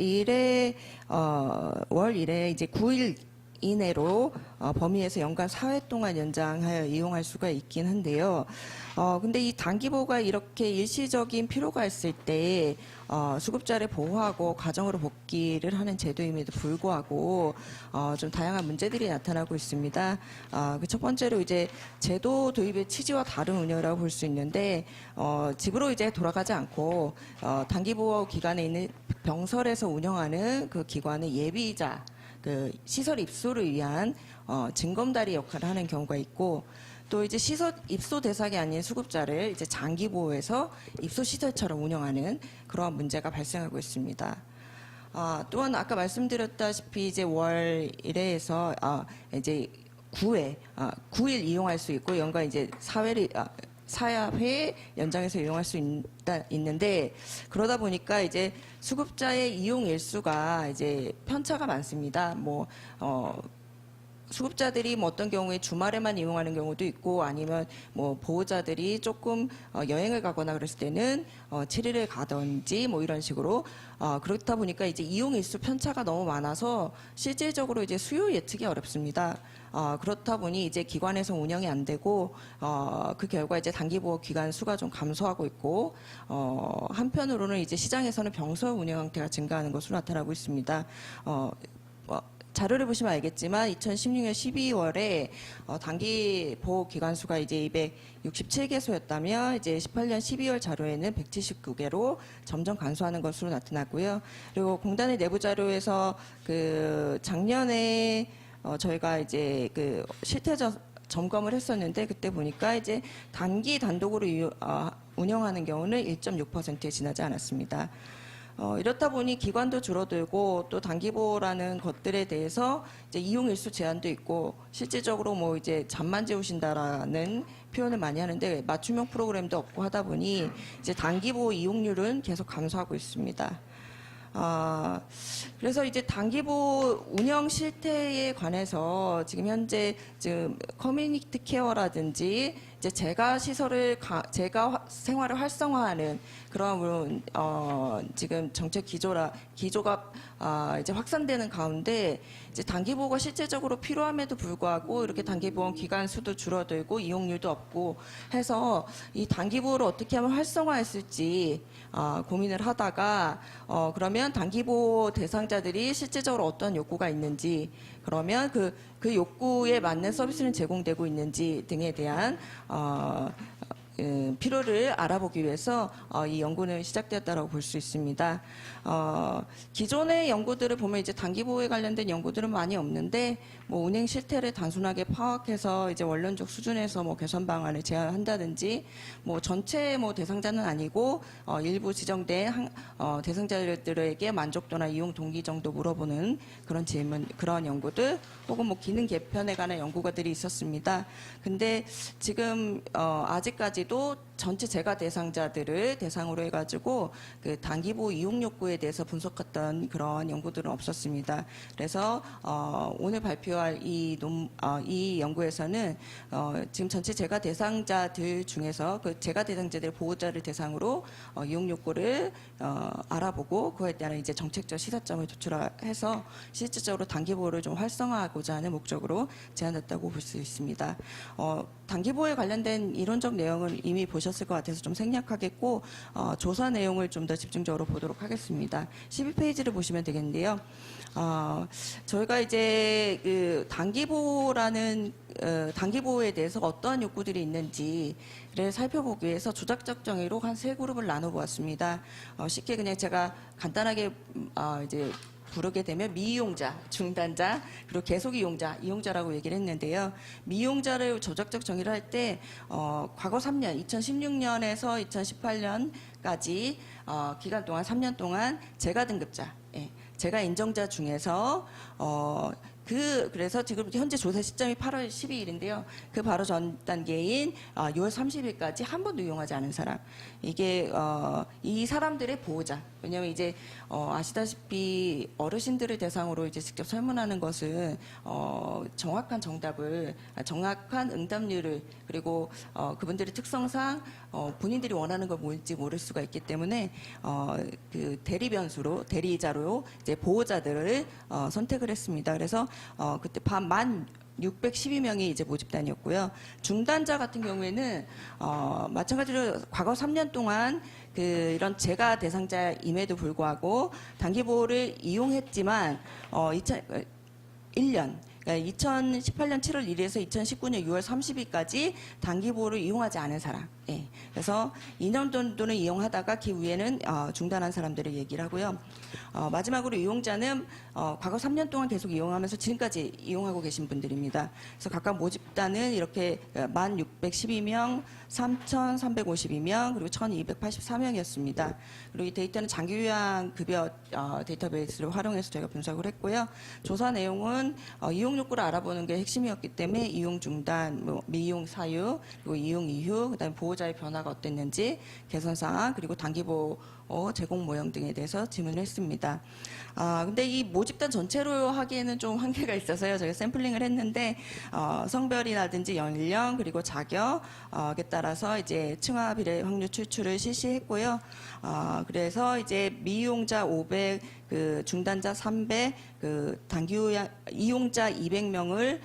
월 1회 이제 9일 이내로 범위에서 연간 4회 동안 연장하여 이용할 수가 있긴 한데요. 근데 이 단기보호가 이렇게 일시적인 필요가 있을 때 수급자를 보호하고 가정으로 복귀를 하는 제도임에도 불구하고 좀 다양한 문제들이 나타나고 있습니다. 그 첫 번째로 이제 제도 도입의 취지와 다른 운영이라고 볼 수 있는데 집으로 이제 돌아가지 않고 단기보호 기관에 있는 병설에서 운영하는 그 기관의 예비자 그 시설 입소를 위한 징검다리 역할을 하는 경우가 있고 또 이제 시설 입소 대상이 아닌 수급자를 이제 장기 보호해서 입소 시설처럼 운영하는 그러한 문제가 발생하고 있습니다. 또한 아까 말씀드렸다시피 이제 월 1회에서 이제 9일 이용할 수 있고 연간 이제 4회 연장해서 이용할 수 있는데 그러다 보니까 이제 수급자의 이용 일수가 이제 편차가 많습니다. 수급자들이 어떤 경우에 주말에만 이용하는 경우도 있고 아니면 보호자들이 조금 여행을 가거나 그랬을 때는 7일을 가든지 이런 식으로 그렇다 보니까 이제 이용 일수 편차가 너무 많아서 실질적으로 이제 수요 예측이 어렵습니다. 그렇다 보니 이제 기관에서 운영이 안 되고 그 결과 이제 단기보호 기관 수가 좀 감소하고 있고 한편으로는 이제 시장에서는 병설 운영 형태가 증가하는 것으로 나타나고 있습니다. 자료를 보시면 알겠지만 2016년 12월에 단기 보호 기관 수가 이제 267개소였다면 이제 18년 12월 자료에는 179개로 점점 감소하는 것으로 나타났고요. 그리고 공단의 내부 자료에서 그 작년에 저희가 이제 그 실태 점검을 했었는데 그때 보니까 이제 단기 단독으로 운영하는 경우는 1.6%에 지나지 않았습니다. 이렇다 보니 기관도 줄어들고 또 단기보호라는 것들에 대해서 이제 이용 일수 제한도 있고 실질적으로 이제 잠만 재우신다라는 표현을 많이 하는데 맞춤형 프로그램도 없고 하다 보니 이제 단기보호 이용률은 계속 감소하고 있습니다. 그래서 이제 단기보호 운영 실태에 관해서 지금 현재 커뮤니티 케어라든지 이제 제가 생활을 활성화하는 그런 지금 정책 기조가 이제 확산되는 가운데 이제 단기보호가 실질적으로 필요함에도 불구하고 이렇게 단기보험 기간 수도 줄어들고 이용률도 없고 해서 이 단기보호를 어떻게 하면 활성화했을지 고민을 하다가 그러면 단기보호 대상자들이 실질적으로 어떤 욕구가 있는지 그러면 그 욕구에 맞는 서비스는 제공되고 있는지 등에 대한 필요를 알아보기 위해서 이 연구는 시작되었다고 볼 수 있습니다. 기존의 연구들을 보면 이제 단기보호에 관련된 연구들은 많이 없는데 운행 실태를 단순하게 파악해서 이제 원론적 수준에서 개선 방안을 제안한다든지 전체 대상자는 아니고 일부 지정된 대상자들에게 만족도나 이용 동기 정도 물어보는 그런 질문, 그런 연구들 혹은 기능 개편에 관한 연구가들이 있었습니다. 근데 지금 아직까지도 전체 재가 대상자들을 대상으로 해가지고 그 단기보호 이용 욕구에 대해서 분석했던 그런 연구들은 없었습니다. 그래서 오늘 발표할 이 연구에서는 지금 전체 재가 대상자들 중에서 그 재가 대상자들 보호자를 대상으로 이용 욕구를 알아보고 그에 따른 이제 정책적 시사점을 도출해서 실질적으로 단기보호를 좀 활성화하고자 하는 목적으로 제안했다고 볼 수 있습니다. 단기보호에 관련된 이론적 내용은 이미 보셨을 것 같아서 좀 생략하겠고 조사 내용을 좀 더 집중적으로 보도록 하겠습니다. 12페이지를 보시면 되겠는데요. 저희가 이제 그 단기보호에 대해서 어떠한 욕구들이 있는지를 살펴보기 위해서 조작적 정의로 한 세 그룹을 나눠보았습니다. 쉽게 그냥 제가 간단하게 이제 부르게 되면 미이용자, 중단자, 그리고 계속 이용자라고 얘기를 했는데요. 미이용자를 조작적 정의를 할 때 과거 3년, 2016년에서 2018년까지 기간 동안 3년 동안 재가 등급자, 재가 인정자 중에서 그래서 지금 현재 조사 시점이 8월 12일인데요. 그 바로 전 단계인 6월 30일까지 한 번도 이용하지 않은 사람. 이게 이 사람들의 보호자. 왜냐하면 이제 아시다시피 어르신들을 대상으로 이제 직접 설문하는 것은 정확한 정답을, 정확한 응답률을, 그리고 그분들의 특성상 본인들이 원하는 걸 뭘지 모를 수가 있기 때문에 그 대리변수로, 대리자로 이제 보호자들을 선택을 했습니다. 그래서 그때 만 612명이 이제 모집단이었고요. 중단자 같은 경우에는 마찬가지로 과거 3년 동안 이런 재가 대상자임에도 불구하고 단기보호를 이용했지만 1년, 그러니까 2018년 7월 1일에서 2019년 6월 30일까지 단기보호를 이용하지 않은 사람. 예. 그래서 2년 정도는 이용하다가 그 위에는 중단한 사람들을 얘기를 하고요. 마지막으로 이용자는 과거 3년 동안 계속 이용하면서 지금까지 이용하고 계신 분들입니다. 그래서 각각 모집단은 이렇게 1612명, 3352명, 그리고 1284명이었습니다. 그리고 이 데이터는 장기 요양 급여 데이터베이스를 활용해서 저희가 분석을 했고요. 조사 내용은 이용 욕구를 알아보는 게 핵심이었기 때문에 이용 중단, 미이용 사유, 그리고 이용 이후, 그다음에 보호자의 변화가 어땠는지, 개선 사항, 그리고 단기보호 제공 모형 등에 대해서 질문을 했습니다. 근데 이 모집단 전체로 하기에는 좀 한계가 있어서요. 저희가 샘플링을 했는데 성별이라든지 연령 그리고 자격에 따라서 이제 층화 비례 확률 추출을 실시했고요. 그래서 이제 미이용자 500, 중단자 300, 단기 이용자 200명을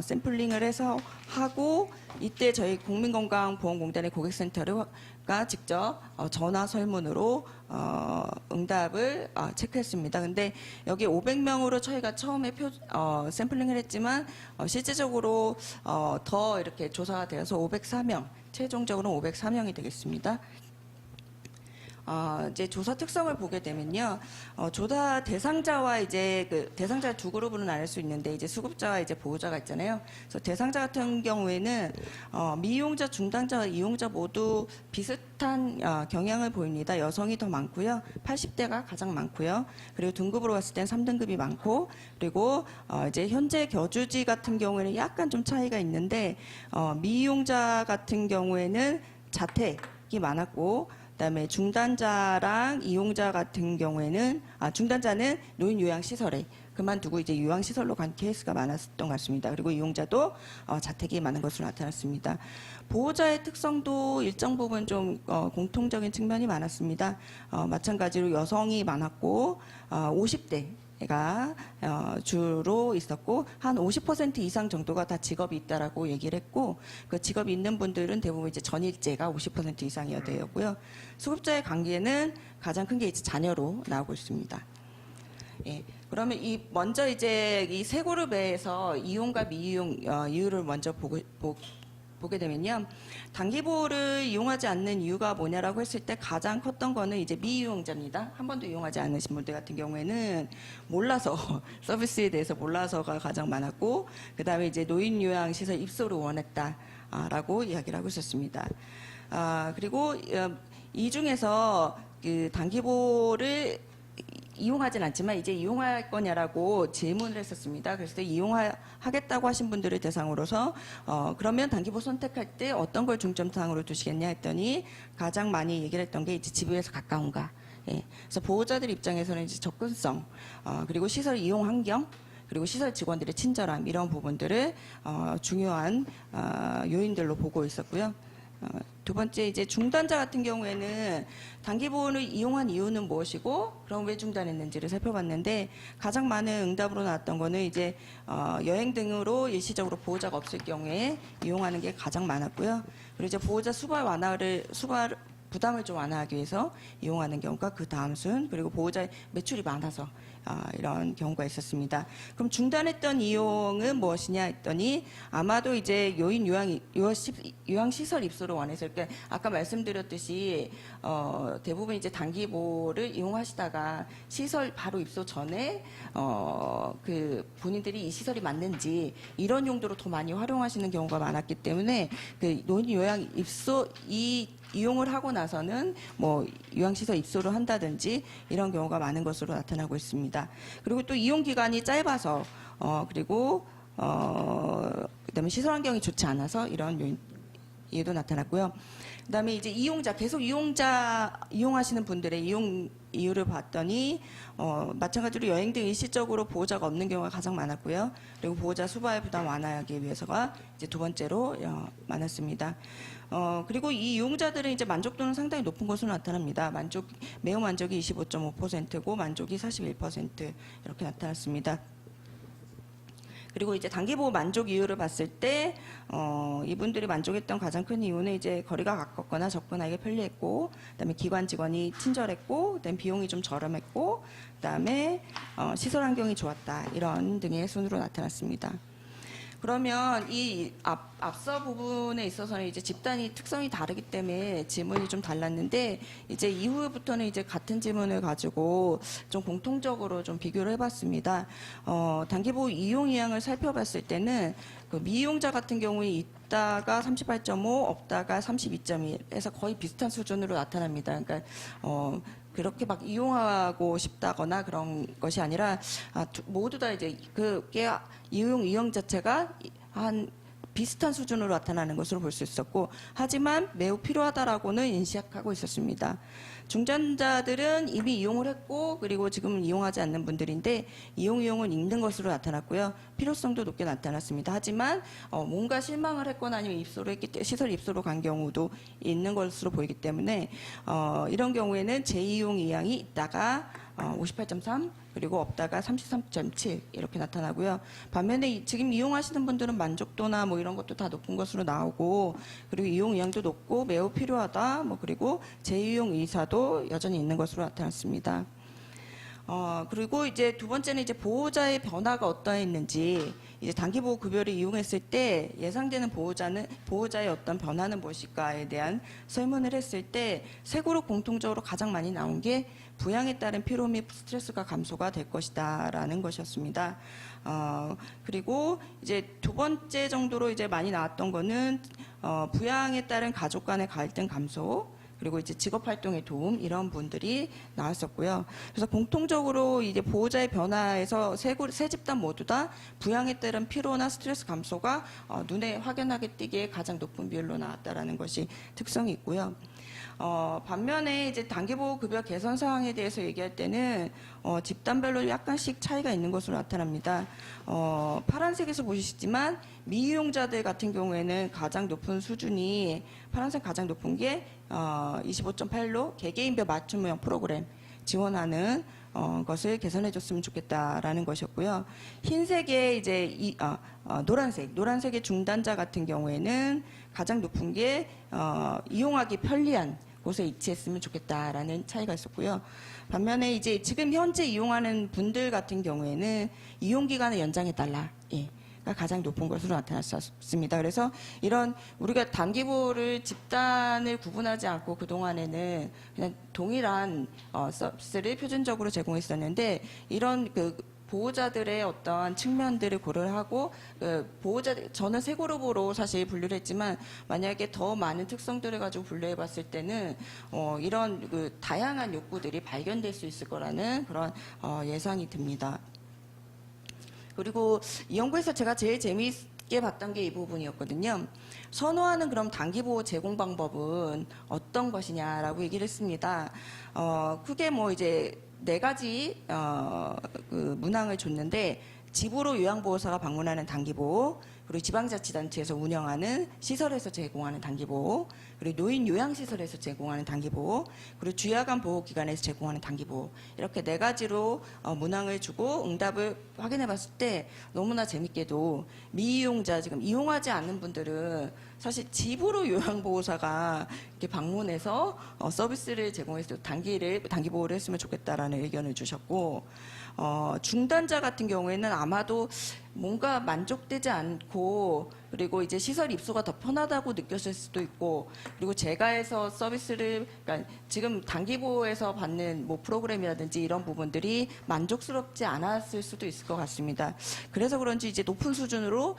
샘플링을 해서 하고, 이때 저희 국민건강보험공단의 고객센터가 직접 전화 설문으로 응답을 체크했습니다. 근데 여기 500명으로 저희가 처음에 샘플링을 했지만 실제적으로 더 이렇게 조사가 되어서 504명, 최종적으로 504명이 되겠습니다. 이제 조사 특성을 보게 되면요, 조사 대상자와 이제 대상자 두 그룹으로 나눌 수 있는데, 이제 수급자와 이제 보호자가 있잖아요. 그래서 대상자 같은 경우에는 미이용자, 중단자와 이용자 모두 비슷한 경향을 보입니다. 여성이 더 많고요, 80대가 가장 많고요. 그리고 등급으로 봤을 땐 3등급이 많고, 그리고 이제 현재 거주지 같은 경우에는 약간 좀 차이가 있는데, 미이용자 같은 경우에는 자택이 많았고, 그다음에 중단자랑 이용자 같은 경우에는 중단자는 노인 요양시설에 그만두고 이제 요양시설로 간 케이스가 많았던 것 같습니다. 그리고 이용자도 자택이 많은 것으로 나타났습니다. 보호자의 특성도 일정 부분 좀 공통적인 측면이 많았습니다. 마찬가지로 여성이 많았고 50대가 주로 있었고, 한 50% 이상 정도가 다 직업이 있다라고 얘기를 했고, 그 직업이 있는 분들은 대부분 이제 전일제가 50% 이상이어야 되고요. 수급자의 관계는 가장 큰 게 이제 자녀로 나오고 있습니다. 예. 그러면 먼저 이제 이 세 그룹에서 이용과 미이용 이유를 먼저 보게 되면요, 단기보호를 이용하지 않는 이유가 뭐냐라고 했을 때 가장 컸던 거는 이제 미이용자입니다. 한 번도 이용하지 않으신 분들 같은 경우에는 몰라서 서비스에 대해서 몰라서가 가장 많았고, 그 다음에 이제 노인 요양시설 입소를 원했다라고 이야기를 하고 있었습니다. 그리고 이 중에서 단기보호를 이용하진 않지만 이제 이용할 거냐라고 질문을 했었습니다. 그래서 이용하겠다고 하신 분들을 대상으로서 그러면 단기보호 선택할 때 어떤 걸 중점사항으로 두시겠냐 했더니 가장 많이 얘기를 했던 게 이제 집에서 가까운가. 예. 그래서 보호자들 입장에서는 이제 접근성, 그리고 시설 이용 환경, 그리고 시설 직원들의 친절함, 이런 부분들을 중요한 요인들로 보고 있었고요. 두 번째, 이제 중단자 같은 경우에는 단기보호를 이용한 이유는 무엇이고, 그럼 왜 중단했는지를 살펴봤는데, 가장 많은 응답으로 나왔던 거는 이제 여행 등으로 일시적으로 보호자가 없을 경우에 이용하는 게 가장 많았고요. 그리고 이제 보호자 부담을 좀 완화하기 위해서 이용하는 경우가 그 다음 순, 그리고 보호자의 매출이 많아서 이런 경우가 있었습니다. 그럼 중단했던 이용은 무엇이냐 했더니 아마도 이제 요양시설 입소를 원해서, 그러니까 아까 말씀드렸듯이 대부분 이제 단기보호를 이용하시다가 시설 바로 입소 전에 본인들이 이 시설이 맞는지 이런 용도로 더 많이 활용하시는 경우가 많았기 때문에 노인 요양 입소 이용을 하고 나서는 뭐 요양시설 입소를 한다든지 이런 경우가 많은 것으로 나타나고 있습니다. 그리고 또 이용 기간이 짧아서 그리고 그다음에 시설 환경이 좋지 않아서 이런 이유도 나타났고요. 그다음에 이제 계속 이용하시는 분들의 이용 이유를 봤더니 마찬가지로 여행 등 일시적으로 보호자가 없는 경우가 가장 많았고요. 그리고 보호자 수발 부담 완화하기 위해서가 이제 두 번째로 많았습니다. 그리고 이 이용자들은 이제 만족도는 상당히 높은 것으로 나타납니다. 매우 만족이 25.5%고 만족이 41% 이렇게 나타났습니다. 그리고 이제 단기보호 만족 이유를 봤을 때 이분들이 만족했던 가장 큰 이유는 이제 거리가 가깝거나 접근하기 편리했고, 그다음에 기관 직원이 친절했고, 그다음에 비용이 좀 저렴했고, 그다음에 시설 환경이 좋았다 이런 등의 순으로 나타났습니다. 그러면 이 앞서 부분에 있어서는 이제 집단이 특성이 다르기 때문에 질문이 좀 달랐는데, 이제 이후부터는 이제 같은 질문을 가지고 좀 공통적으로 좀 비교를 해봤습니다. 단기보호 이용 의향을 살펴봤을 때는 그 미이용자 같은 경우에 있다가 38.5, 없다가 32.1 해서 거의 비슷한 수준으로 나타납니다. 그러니까 그렇게 막 이용하고 싶다거나 그런 것이 아니라 모두 다 이제 그게 이용 자체가 한 비슷한 수준으로 나타나는 것으로 볼 수 있었고, 하지만 매우 필요하다라고는 인식하고 있었습니다. 중전자들은 이미 이용을 했고, 그리고 지금 이용하지 않는 분들인데 이용은 있는 것으로 나타났고요. 필요성도 높게 나타났습니다. 하지만 뭔가 실망을 했거나 아니면 시설 입소로 간 경우도 있는 것으로 보이기 때문에 이런 경우에는 재이용 의향이 있다가 58.3 그리고 없다가 33.7 이렇게 나타나고요. 반면에 지금 이용하시는 분들은 만족도나 뭐 이런 것도 다 높은 것으로 나오고, 그리고 이용 의향도 높고 매우 필요하다, 뭐 그리고 재이용 의사도 여전히 있는 것으로 나타났습니다. 그리고 이제 두 번째는 이제 보호자의 변화가 어떠했는지, 이제 단기보호 급여를 이용했을 때 예상되는 보호자의 어떤 변화는 무엇일까에 대한 설문을 했을 때 세 그룹 공통적으로 가장 많이 나온 게 부양에 따른 피로 및 스트레스가 감소가 될 것이다라는 것이었습니다. 그리고 이제 두 번째 정도로 이제 많이 나왔던 거는 부양에 따른 가족 간의 갈등 감소, 그리고 이제 직업 활동에 도움, 이런 분들이 나왔었고요. 그래서 공통적으로 이제 보호자의 변화에서 세 집단 모두 다 부양에 따른 피로나 스트레스 감소가 눈에 확연하게 띄게 가장 높은 비율로 나왔다라는 것이 특성이 있고요. 반면에 이제 단기보호 급여 개선 사항에 대해서 얘기할 때는 집단별로 약간씩 차이가 있는 것으로 나타납니다. 파란색에서 보시지만 미이용자들 같은 경우에는 가장 높은 수준이, 파란색 가장 높은 게 25.8로 개개인별 맞춤형 프로그램 지원하는 것을 개선해줬으면 좋겠다라는 것이었고요. 흰색의 이제 노란색의 중단자 같은 경우에는 가장 높은 게 이용하기 편리한 곳에 위치했으면 좋겠다라는 차이가 있었고요. 반면에 이제 지금 현재 이용하는 분들 같은 경우에는 이용 기간을 연장해달라. 가 가장 높은 것으로 나타났습니다. 그래서 이런 우리가 단기보호를 집단을 구분하지 않고 그동안에는 그냥 동일한 서비스를 표준적으로 제공했었는데, 이런 그 보호자들의 어떤 측면들을 고려를 하고 저는 세 그룹으로 사실 분류를 했지만, 만약에 더 많은 특성들을 가지고 분류해 봤을 때는 이런 그 다양한 욕구들이 발견될 수 있을 거라는 그런 예상이 듭니다. 그리고 이 연구에서 제가 제일 재미있게 봤던 게 이 부분이었거든요. 선호하는 그럼 단기보호 제공 방법은 어떤 것이냐라고 얘기를 했습니다. 크게 뭐 이제 4가지 그 문항을 줬는데, 집으로 요양보호사가 방문하는 단기보호, 그리고 지방자치단체에서 운영하는 시설에서 제공하는 단기보호, 그리고 노인 요양시설에서 제공하는 단기보호, 그리고 주야간 보호기관에서 제공하는 단기보호, 이렇게 4가지로 문항을 주고 응답을 확인해 봤을 때 너무나 재밌게도 미이용자, 지금 이용하지 않는 분들은 사실 집으로 요양보호사가 이렇게 방문해서 서비스를 제공해서 단기보호를 했으면 좋겠다라는 의견을 주셨고, 중단자 같은 경우에는 아마도 뭔가 만족되지 않고 그리고 이제 시설 입소가 더 편하다고 느꼈을 수도 있고, 그리고 제가해서 서비스를, 그러니까 지금 단기보호에서 받는 뭐 프로그램이라든지 이런 부분들이 만족스럽지 않았을 수도 있을 것 같습니다. 그래서 그런지 이제 높은 수준으로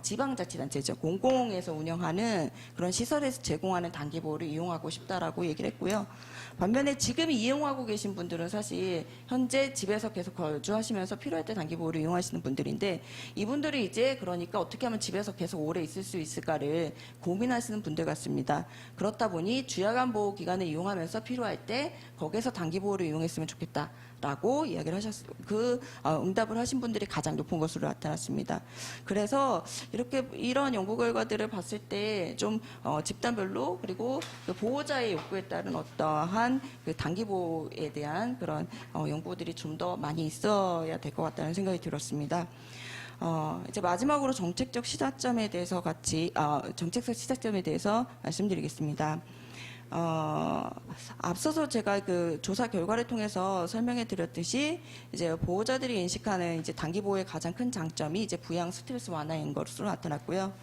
지방자치단체죠, 공공에서 운영하는 그런 시설에서 제공하는 단기보호를 이용하고 싶다라고 얘기를 했고요. 반면에 지금 이용하고 계신 분들은 사실 현재 집에서 계속 거주하시면서 필요할 때 단기보호를 이용하시는 분들인데, 이분들이 이제 그러니까 어떻게 하면 집에서 계속 오래 있을 수 있을까를 고민하시는 분들 같습니다. 그렇다 보니 주야간 보호 기간을 이용하면서 필요할 때 거기서 단기보호를 이용했으면 좋겠다라고 이야기를 응답을 하신 분들이 가장 높은 것으로 나타났습니다. 그래서 이런 연구 결과들을 봤을 때 좀 집단별로, 그리고 그 보호자의 욕구에 따른 어떠한 그 단기보호에 대한 그런 연구들이 좀 더 많이 있어야 될 것 같다는 생각이 들었습니다. 이제 마지막으로 정책적 시작점에 대해서 말씀드리겠습니다. 앞서서 제가 그 조사 결과를 통해서 설명해 드렸듯이, 이제 보호자들이 인식하는 이제 단기 보호의 가장 큰 장점이 이제 부양 스트레스 완화인 것으로 나타났고요.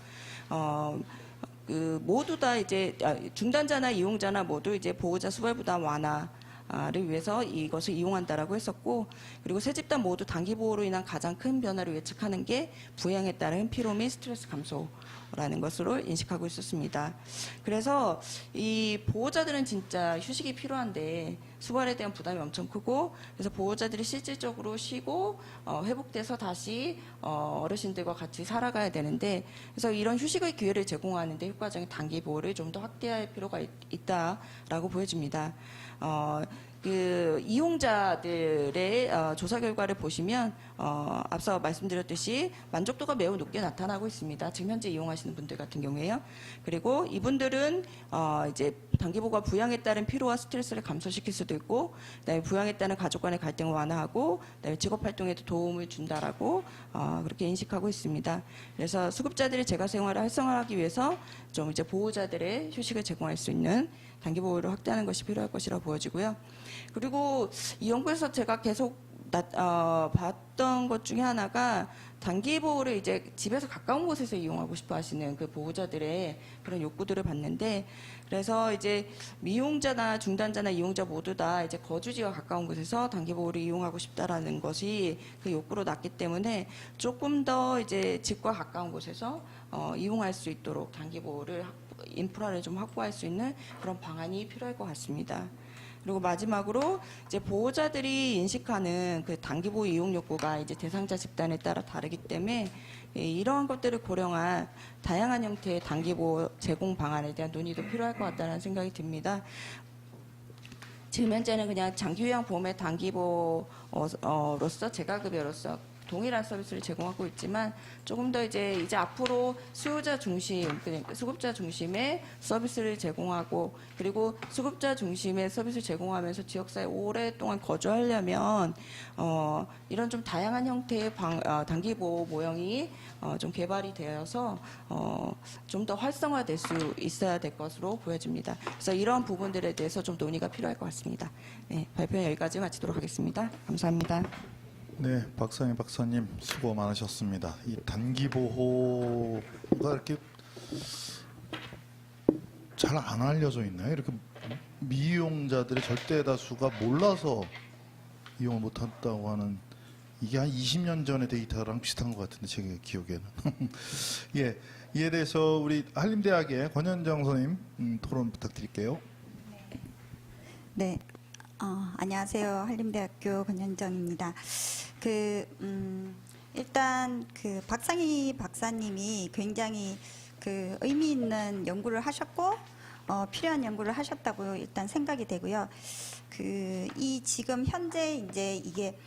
모두 다 이제 중단자나 이용자나 모두 이제 보호자 수발 부담 완화를 위해서 이것을 이용한다라고 했었고, 그리고 세 집단 모두 단기 보호로 인한 가장 큰 변화를 예측하는 게 부양에 따른 피로 및 스트레스 감소라는 것으로 인식하고 있었습니다. 그래서 이 보호자들은 진짜 휴식이 필요한데 수발에 대한 부담이 엄청 크고, 그래서 보호자들이 실질적으로 쉬고 회복돼서 다시 어르신들과 같이 살아가야 되는데, 그래서 이런 휴식의 기회를 제공하는데 효과적인 단기 보호를 좀 더 확대할 필요가 있다라고 보여집니다. 그 이용자들의 조사 결과를 보시면 앞서 말씀드렸듯이 만족도가 매우 높게 나타나고 있습니다. 지금 현재 이용하시는 분들 같은 경우에요. 그리고 이분들은 이제 단기보호가 부양에 따른 피로와 스트레스를 감소시킬 수도 있고, 그다음에 부양에 따른 가족 간의 갈등을 완화하고, 그다음에 직업 활동에도 도움을 준다라고 그렇게 인식하고 있습니다. 그래서 수급자들이 재가 생활을 활성화하기 위해서 좀 이제 보호자들의 휴식을 제공할 수 있는 단기 보호를 확대하는 것이 필요할 것이라고 보여지고요. 그리고 이 연구에서 제가 계속 봤던 것 중에 하나가, 단기 보호를 이제 집에서 가까운 곳에서 이용하고 싶어 하시는 그 보호자들의 그런 욕구들을 봤는데, 그래서 이제 미용자나 중단자나 이용자 모두 다 이제 거주지와 가까운 곳에서 단기 보호를 이용하고 싶다라는 것이 그 욕구로 났기 때문에 조금 더 이제 집과 가까운 곳에서 이용할 수 있도록 단기 보호를 인프라를 좀 확보할 수 있는 그런 방안이 필요할 것 같습니다. 그리고 마지막으로 이제 보호자들이 인식하는 그 단기보호 이용 욕구가 이제 대상자 집단에 따라 다르기 때문에 이러한 것들을 고려한 다양한 형태의 단기보호 제공 방안에 대한 논의도 필요할 것 같다는 생각이 듭니다. 지금 현재는 그냥 장기요양 보험의 단기보호로서 재가급여로서 동일한 서비스를 제공하고 있지만, 조금 더 이제 앞으로 수요자 중심, 그러니까 수급자 중심의 서비스를 제공하고, 그리고 수급자 중심의 서비스를 제공하면서 지역사회에 오랫동안 거주하려면 이런 좀 다양한 형태의 단기보호 모형이 좀 개발이 되어서 좀 더 활성화될 수 있어야 될 것으로 보여집니다. 그래서 이러한 부분들에 대해서 좀 논의가 필요할 것 같습니다. 네, 발표는 여기까지 마치도록 하겠습니다. 감사합니다. 네, 박사님 수고 많으셨습니다. 이 단기 보호가 이렇게 잘 안 알려져 있나요? 이렇게 미이용자들의 절대 다수가 몰라서 이용을 못한다고 하는, 이게 한 20년 전의 데이터랑 비슷한 것 같은데 제 기억에는. 예, 이에 대해서 우리 한림대학의 권현정 선생님 토론 부탁드릴게요. 네. 안녕하세요. 한림대학교 권현정입니다. 일단 박상희 박사님이 굉장히 의미 있는 연구를 하셨고, 필요한 연구를 하셨다고 일단 생각이 되고요. 이 지금 현재 이제 이게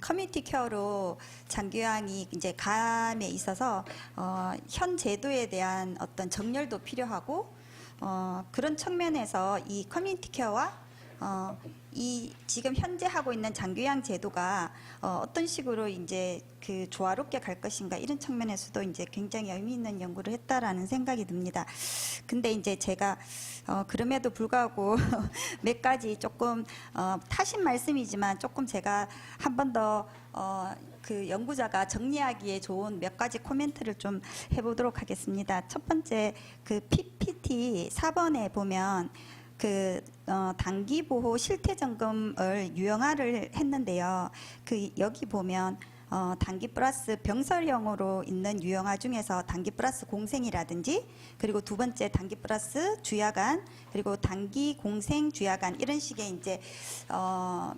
커뮤니티 케어로 장기요양이 이제 감에 있어서 현 제도에 대한 어떤 정렬도 필요하고, 그런 측면에서 이 커뮤니티 케어와 이 지금 현재 하고 있는 장기요양 제도가 어떤 식으로 이제 조화롭게 갈 것인가, 이런 측면에서도 이제 굉장히 의미 있는 연구를 했다라는 생각이 듭니다. 근데 이제 제가 그럼에도 불구하고 몇 가지 조금 타신 말씀이지만 조금 제가 한 번 더 그 연구자가 정리하기에 좋은 몇 가지 코멘트를 좀 해보도록 하겠습니다. 첫 번째 그 PPT 4번에 보면 그 단기 보호 실태 점검을 유형화를 했는데요. 그 여기 보면 단기 플러스 병설형으로 있는 유형화 중에서 단기 플러스 공생이라든지 그리고 두 번째 단기 플러스 주야간 그리고 단기 공생 주야간 이런 식의 이제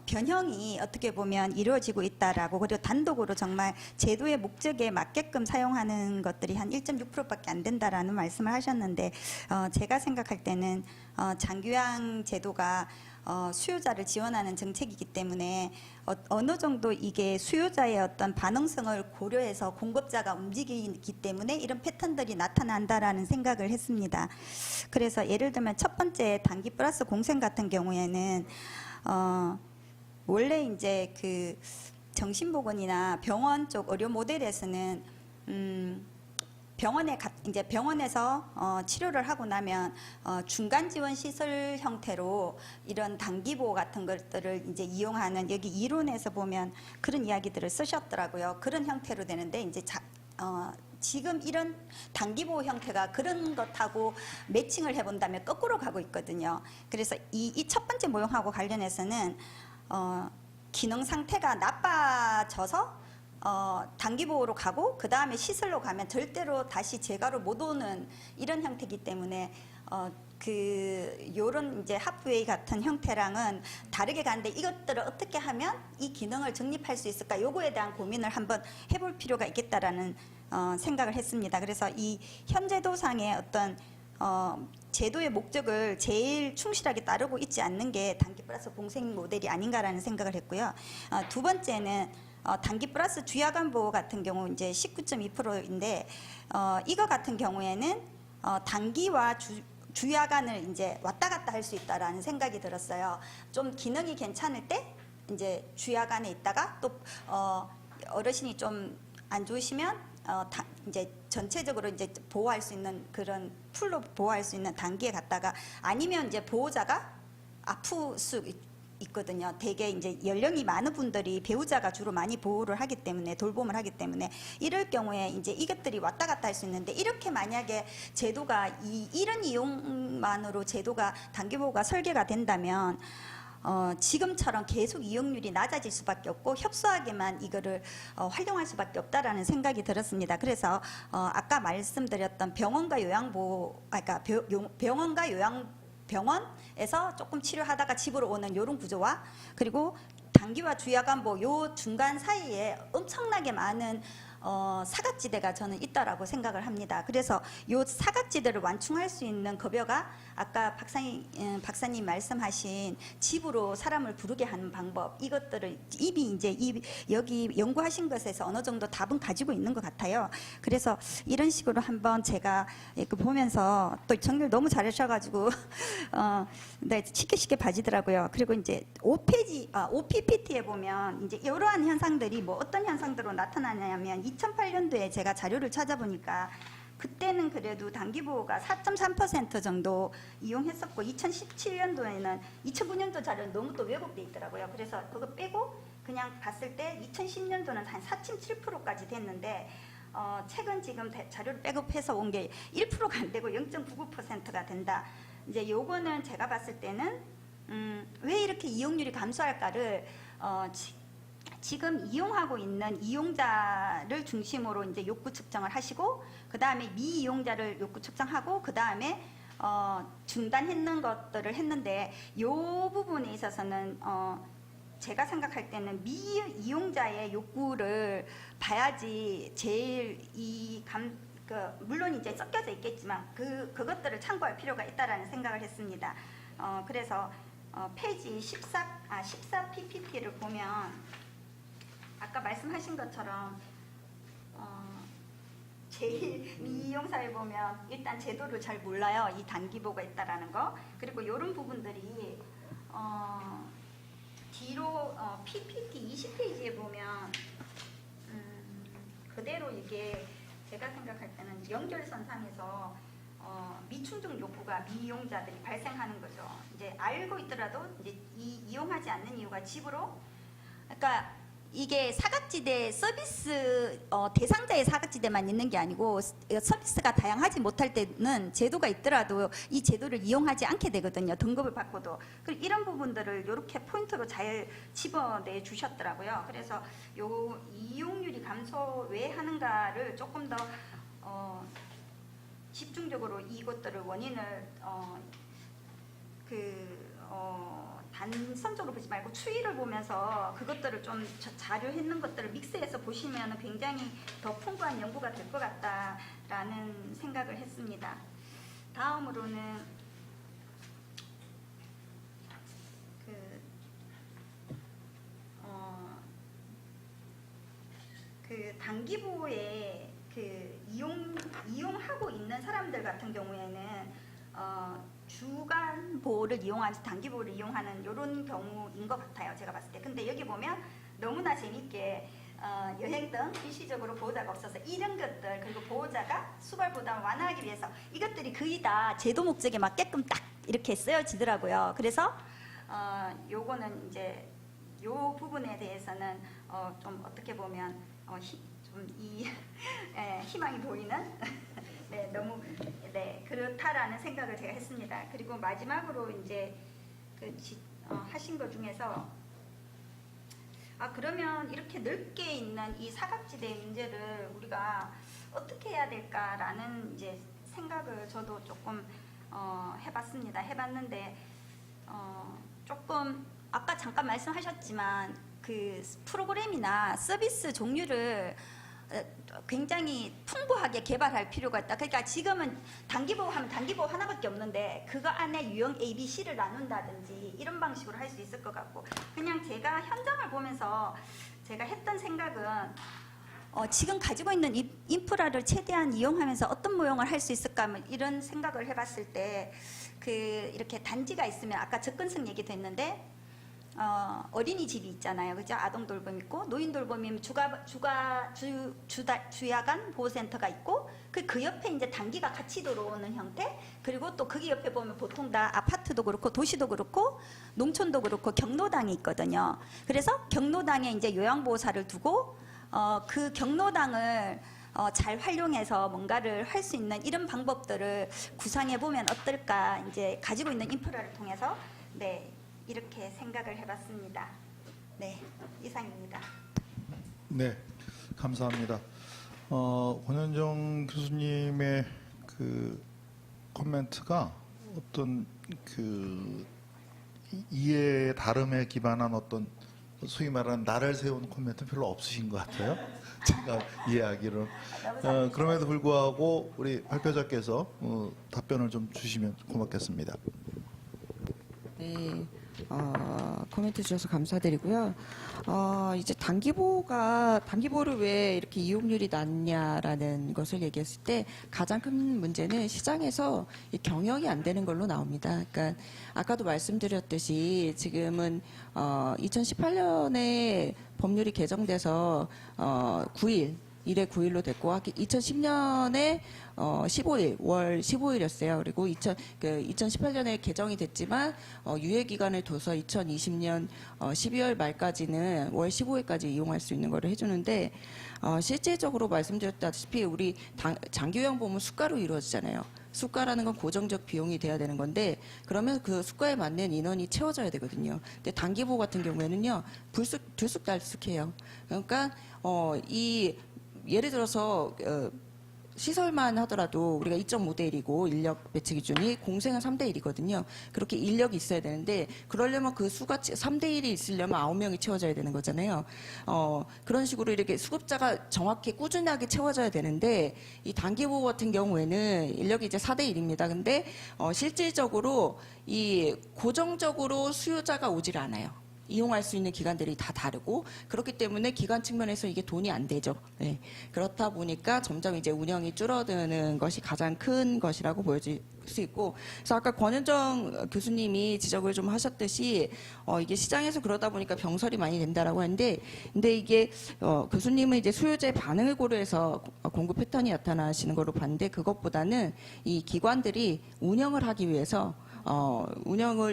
변형이 어떻게 보면 이루어지고 있다라고 그리고 단독으로 정말 제도의 목적에 맞게끔 사용하는 것들이 한 1.6%밖에 안 된다라는 말씀을 하셨는데 제가 생각할 때는 장교양 제도가 수요자를 지원하는 정책이기 때문에 어느 정도 이게 수요자의 어떤 반응성을 고려해서 공급자가 움직이기 때문에 이런 패턴들이 나타난다라는 생각을 했습니다. 그래서 예를 들면 첫 번째 단기 플러스 공생 같은 경우에는 원래 이제 그 정신보건이나 병원 쪽 의료 모델에서는 이제 병원에서 치료를 하고 나면 중간 지원 시설 형태로 이런 단기 보호 같은 것들을 이제 이용하는 여기 이론에서 보면 그런 이야기들을 쓰셨더라고요. 그런 형태로 되는데 이제 지금 이런 단기 보호 형태가 그런 것하고 매칭을 해본다면 거꾸로 가고 있거든요. 그래서 이 첫 번째 모형하고 관련해서는 기능 상태가 나빠져서 단기 보호로 가고 그 다음에 시설로 가면 절대로 다시 재가로 못 오는 이런 형태이기 때문에 요런 이제 하프웨이 같은 형태랑은 다르게 가는데 이것들을 어떻게 하면 이 기능을 정립할 수 있을까 요거에 대한 고민을 한번 해볼 필요가 있겠다라는 생각을 했습니다. 그래서 이 현재도상의 어떤 제도의 목적을 제일 충실하게 따르고 있지 않는 게 단기 플러스 공생 모델이 아닌가라는 생각을 했고요. 두 번째는 단기 플러스 주야간 보호 같은 경우 이제 19.2%인데 이거 같은 경우에는 단기와 주야간을 이제 왔다 갔다 할 수 있다라는 생각이 들었어요. 좀 기능이 괜찮을 때 이제 주야간에 있다가 또 어르신이 좀 안 좋으시면 이제 전체적으로 이제 보호할 수 있는 그런 풀로 보호할 수 있는 단기에 갔다가 아니면 이제 보호자가 아플 수 있거든요. 되게 이제 연령이 많은 분들이 배우자가 주로 많이 보호를 하기 때문에 돌봄을 하기 때문에 이럴 경우에 이제 이것들이 왔다 갔다 할 수 있는데 이렇게 만약에 제도가 이런 이용만으로 제도가 단기 보호가 설계가 된다면 지금처럼 계속 이용률이 낮아질 수밖에 없고 협소하게만 이거를 활용할 수밖에 없다라는 생각이 들었습니다. 그래서 아까 말씀드렸던 병원과 요양보호, 그러니까 병원과 병원에서 조금 치료하다가 집으로 오는 이런 구조와 그리고 단기와 주야간 보호 요 중간 사이에 엄청나게 많은 사각지대가 저는 있다라고 생각을 합니다. 그래서 요 사각지대를 완충할 수 있는 급여가 아까 박사님 말씀하신 집으로 사람을 부르게 하는 방법 이것들을 이미 이제 여기 연구하신 것에서 어느 정도 답은 가지고 있는 것 같아요. 그래서 이런 식으로 한번 제가 보면서 또 정리를 너무 잘하셔가지고 네, 쉽게 봐지더라고요. 그리고 이제 5PPT에 보면 이제 이러한 현상들이 뭐 어떤 현상들로 나타나냐면 2008년도에 제가 자료를 찾아보니까 그때는 그래도 단기 보호가 4.3% 정도 이용했었고 2017년도에는 2009년도 자료는 너무 또 왜곡돼 있더라고요. 그래서 그거 빼고 그냥 봤을 때 2010년도는 한 4.7%까지 됐는데 최근 지금 자료를 백업해서 온 게 1%가 안 되고 0.99%가 된다. 이제 요거는 제가 봤을 때는 왜 이렇게 이용률이 감소할까를 지금 이용하고 있는 이용자를 중심으로 이제 욕구 측정을 하시고 그 다음에 미이용자를 욕구 측정하고 그 다음에 중단했는 것들을 했는데 이 부분에 있어서는 제가 생각할 때는 미이용자의 욕구를 봐야지 제일 물론 이제 섞여져 있겠지만 그것들을 참고할 필요가 있다라는 생각을 했습니다. 그래서 페이지 14 PPT를 보면 아까 말씀하신 것처럼 제일 미이용사에 보면 일단 제도를 잘 몰라요. 이 단기보가 있다라는 거. 그리고 이런 부분들이 뒤로 PPT 20페이지에 보면 그대로 이게 제가 생각할 때는 연결선상에서 미충족 욕구가 미이용자들이 발생하는 거죠. 이제 알고 있더라도 이제 이용하지 않는 이유가 집으로 그러니까 이게 사각지대 서비스 대상자의 사각지대만 있는 게 아니고 서비스가 다양하지 못할 때는 제도가 있더라도 이 제도를 이용하지 않게 되거든요. 등급을 받고도. 이런 부분들을 이렇게 포인트로 잘 집어내 주셨더라고요. 그래서 요 이용률이 감소 왜 하는가를 조금 더 집중적으로 이것들을 원인을 단선적으로 보지 말고 추이를 보면서 그것들을 좀 자료했는 것들을 믹스해서 보시면 굉장히 더 풍부한 연구가 될 것 같다라는 생각을 했습니다. 다음으로는 단기보에 이용하고 있는 사람들 같은 경우에는 주간 보호를 이용하는 단기보호를 이용하는 이런 경우인 것 같아요. 제가 봤을 때. 근데 여기 보면 너무나 재밌게 여행 등 일시적으로 보호자가 없어서 이런 것들 그리고 보호자가 수발 부담을 완화하기 위해서 이것들이 거의 다 제도 목적에 맞게끔 딱 이렇게 쓰여지더라고요. 그래서 요거는 이제 요 부분에 대해서는 좀 어떻게 보면 희망이 보이는 네, 너무 그렇다라는 생각을 제가 했습니다. 그리고 마지막으로 이제 하신 것 중에서 그러면 이렇게 넓게 있는 이 사각지대 문제를 우리가 어떻게 해야 될까라는 이제 생각을 저도 조금 해봤습니다. 해봤는데 조금 아까 잠깐 말씀하셨지만 그 프로그램이나 서비스 종류를 굉장히 풍부하게 개발할 필요가 있다. 그러니까 지금은 단기보호 하면 단기보호 하나밖에 없는데 그거 안에 유형 A, B, C를 나눈다든지 이런 방식으로 할 수 있을 것 같고 그냥 제가 현장을 보면서 제가 했던 생각은 지금 가지고 있는 인프라를 최대한 이용하면서 어떤 모형을 할 수 있을까 이런 생각을 해봤을 때 이렇게 단지가 있으면 아까 접근성 얘기도 했는데 어린이집이 있잖아요. 그죠? 아동 돌봄 있고 노인 돌봄이면 주야간 보호센터가 있고 그 옆에 이제 단기가 같이 들어오는 형태 그리고 또 거기 옆에 보면 보통 다 아파트도 그렇고 도시도 그렇고 농촌도 그렇고 경로당이 있거든요. 그래서 경로당에 이제 요양보호사를 두고 그 경로당을 잘 활용해서 뭔가를 할 수 있는 이런 방법들을 구상해 보면 어떨까 이제 가지고 있는 인프라를 통해서 이렇게 생각을 해봤습니다. 네, 이상입니다. 네, 감사합니다. 권현정 교수님의 그 코멘트가 어떤 그 이해의 다름에 기반한 어떤 소위 말하는 나를 세운 코멘트는 별로 없으신 것 같아요. 제가 이해하기로는. 그럼에도 불구하고 우리 발표자께서 답변을 좀 주시면 고맙겠습니다. 네. 코멘트 주셔서 감사드리고요. 이제 단기보를 왜 이렇게 이용률이 낮냐라는 것을 얘기했을 때 가장 큰 문제는 시장에서 이 경영이 안 되는 걸로 나옵니다. 그러니까 아까도 말씀드렸듯이 지금은 2018년에 법률이 개정돼서 1회 9일로 됐고 2010년에 15일, 월 15일이었어요. 그리고 2018년에 개정이 됐지만 유예 기간을 둬서 2020년 12월 말까지는 월 15일까지 이용할 수 있는 거를 해주는데 실제적으로 말씀드렸다시피 우리 장기요양 보험은 수가로 이루어지잖아요. 수가라는 건 고정적 비용이 돼야 되는 건데 그러면 그 수가에 맞는 인원이 채워져야 되거든요. 근데 단기보호 같은 경우에는요 들쑥달쑥해요. 그러니까 예를 들어서 시설만 하더라도 우리가 2.5대 1이고 인력 배치 기준이 공생은 3대 1이거든요. 그렇게 인력이 있어야 되는데 그러려면 그 수가 3대 1이 있으려면 9명이 채워져야 되는 거잖아요. 그런 식으로 이렇게 수급자가 정확히 꾸준하게 채워져야 되는데 이 단기보호 같은 경우에는 인력이 이제 4대 1입니다. 근데 실질적으로 이 고정적으로 수요자가 오질 않아요. 이용할 수 있는 기간들이 다 다르고 그렇기 때문에 기간 측면에서 이게 돈이 안 되죠. 네. 그렇다 보니까 점점 이제 운영이 줄어드는 것이 가장 큰 것이라고 보여질 수 있고 그래서 아까 권현정 교수님이 지적을 좀 하셨듯이 이게 시장에서 그러다 보니까 병설이 많이 된다라고 하는데 근데 이게 교수님은 이제 수요자의 반응을 고려해서 공급 패턴이 나타나시는 걸로 봤는데 그것보다는 이 기관들이 운영을 하기 위해서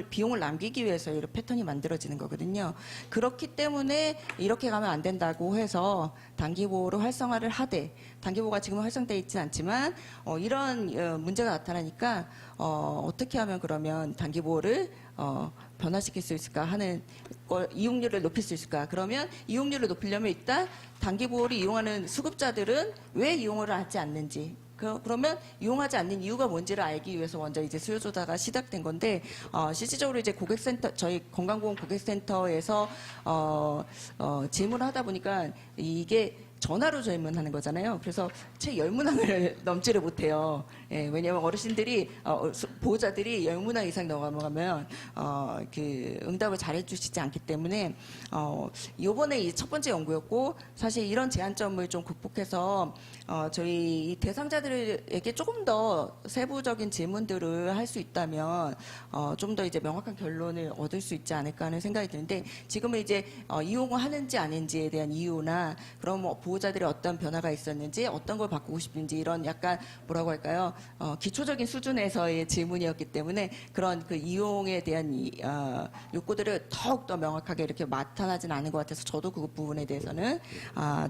비용을 남기기 위해서 이런 패턴이 만들어지는 거거든요. 그렇기 때문에 이렇게 가면 안 된다고 해서 단기보호를 활성화를 하되, 단기보호가 지금 활성되어 있지는 않지만 이런 문제가 나타나니까 어떻게 하면 그러면 단기보호를 변화시킬 수 있을까 하는 이용률을 높일 수 있을까? 그러면 이용률을 높이려면 일단 단기보호를 이용하는 수급자들은 왜 이용을 하지 않는지, 그러면 이용하지 않는 이유가 뭔지를 알기 위해서 먼저 이제 수요 조사가 시작된 건데, 실질적으로 이제 고객센터, 저희 건강보험 고객센터에서 질문을 하다 보니까 이게 전화로 질문하는 거잖아요. 그래서 채 10문항을 넘지를 못해요. 예, 왜냐하면 어르신들이 보호자들이 10문항 이상 넘어가면 그 응답을 잘해 주시지 않기 때문에 이번에 이 첫 번째 연구였고, 사실 이런 제한점을 좀 극복해서 저희 이 대상자들에게 조금 더 세부적인 질문들을 할 수 있다면 좀 더 이제 명확한 결론을 얻을 수 있지 않을까 하는 생각이 드는데, 지금은 이제 이용을 하는지 아닌지에 대한 이유나, 그럼 뭐 보호자들이 어떤 변화가 있었는지, 어떤 걸 바꾸고 싶은지, 이런 약간 뭐라고 할까요? 기초적인 수준에서의 질문이었기 때문에 그런 그 이용에 대한 욕구들을 더욱더 명확하게 이렇게 나타나진 않은 것 같아서, 저도 그 부분에 대해서는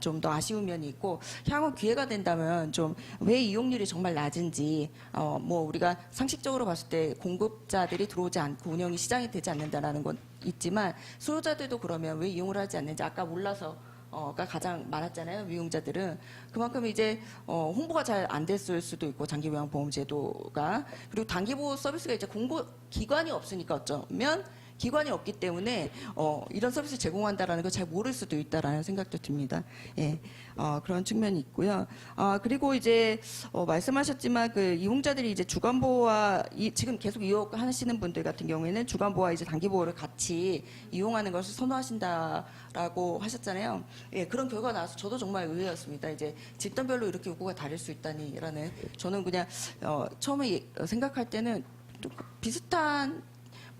좀 더 아쉬운 면이 있고, 향후 기회가 된다면 좀 왜 이용률이 정말 낮은지, 뭐 우리가 상식적으로 봤을 때 공급자들이 들어오지 않고 운영이 시장이 되지 않는다라는 건 있지만, 수요자들도 그러면 왜 이용을 하지 않는지, 아까 몰라서 가 가장 많았잖아요. 미용자들은 그만큼 이제 홍보가 잘 안 됐을 수도 있고, 장기요양보험제도가, 그리고 단기보호 서비스가 이제 공고 기관이 없으니까, 어쩌면 기관이 없기 때문에 이런 서비스 제공한다라는 걸 잘 모를 수도 있다라는 생각도 듭니다. 예, 그런 측면이 있고요. 그리고 이제 말씀하셨지만 그 이용자들이 이제 주간보호와 지금 계속 이용하시는 분들 같은 경우에는 주간보호와 이제 단기보호를 같이 이용하는 것을 선호하신다라고 하셨잖아요. 예, 그런 결과가 나와서 저도 정말 의외였습니다. 이제 집단별로 이렇게 요구가 다를 수 있다니라는, 저는 그냥 처음에 생각할 때는 좀 비슷한,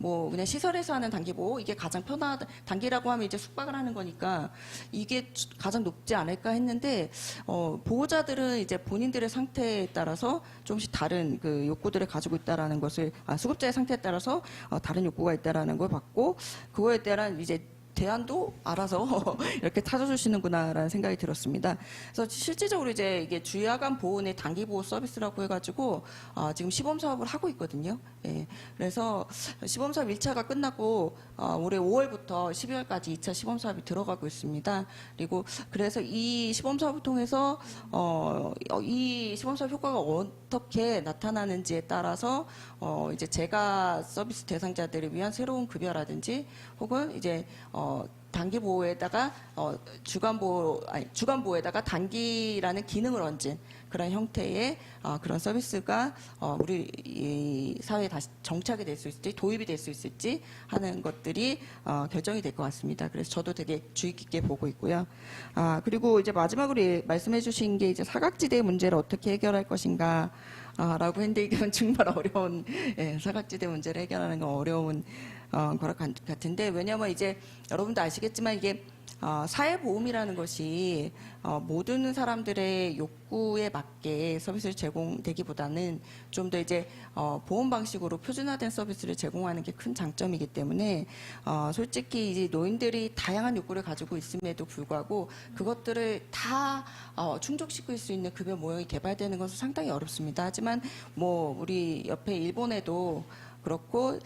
뭐 그냥 시설에서 하는 단기보호, 이게 가장 편하다, 단기라고 하면 이제 숙박을 하는 거니까 이게 가장 높지 않을까 했는데, 보호자들은 이제 본인들의 상태에 따라서 조금씩 다른 그 욕구들을 가지고 있다라는 것을, 수급자의 상태에 따라서 다른 욕구가 있다라는 걸 봤고, 그거에 대한 이제 대안도 알아서 이렇게 찾아주시는구나라는 생각이 들었습니다. 그래서 실질적으로 이제 이게 주야간 보훈의 단기 보호 서비스라고 해가지고 지금 시범 사업을 하고 있거든요. 예, 그래서 시범 사업 1차가 끝나고 올해 5월부터 12월까지 2차 시범 사업이 들어가고 있습니다. 그리고 그래서 이 시범 사업을 통해서 이 시범 사업 효과가 어떻게 나타나는지에 따라서 이제 제가 서비스 대상자들을 위한 새로운 급여라든지, 혹은 이제 단기 보호에다가 주간 보호에다가 단기라는 기능을 얹은 그런 형태의 그런 서비스가 우리 이 사회에 다시 정착이 될 수 있을지, 도입이 될 수 있을지 하는 것들이 결정이 될 것 같습니다. 그래서 저도 되게 주의 깊게 보고 있고요. 그리고 이제 마지막으로 말씀해 주신 게 이제 사각지대 문제를 어떻게 해결할 것인가 라고 했는데, 이건 정말 어려운, 사각지대 문제를 해결하는 건 어려운 거라 같은데, 왜냐하면 이제 여러분도 아시겠지만 이게 사회보험이라는 것이 모든 사람들의 욕구에 맞게 서비스를 제공되기보다는 좀 더 이제 보험 방식으로 표준화된 서비스를 제공하는 게 큰 장점이기 때문에 솔직히 이제 노인들이 다양한 욕구를 가지고 있음에도 불구하고 그것들을 다 충족시킬 수 있는 급여 모형이 개발되는 것은 상당히 어렵습니다. 하지만 뭐 우리 옆에 일본에도 그렇고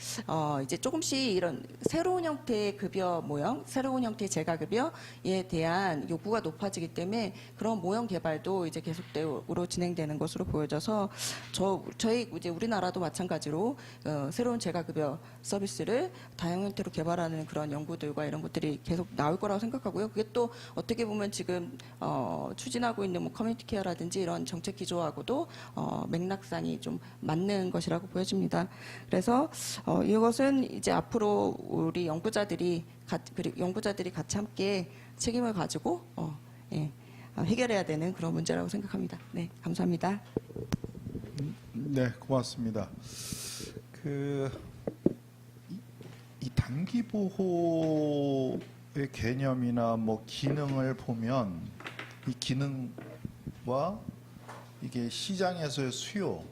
이제 조금씩 이런 새로운 형태의 급여 모형, 새로운 형태의 재가급여에 대한 요구가 높아지기 때문에 그런 모형 개발도 이제 계속적으로 진행되는 것으로 보여져서, 저희 이제 우리나라도 마찬가지로 새로운 재가급여 서비스를 다양한 형태로 개발하는 그런 연구들과 이런 것들이 계속 나올 거라고 생각하고요. 그게 또 어떻게 보면 지금 추진하고 있는 뭐 커뮤니티 케어라든지 이런 정책 기조하고도 맥락상이 좀 맞는 것이라고 보여집니다. 그래서 이것은 이제 앞으로 우리 연구자들이 같이 함께 책임을 가지고 해결해야 되는 그런 문제라고 생각합니다. 네, 감사합니다. 네, 고맙습니다. 이 단기 보호의 개념이나 뭐 기능을 보면, 이 기능과 이게 시장에서의 수요,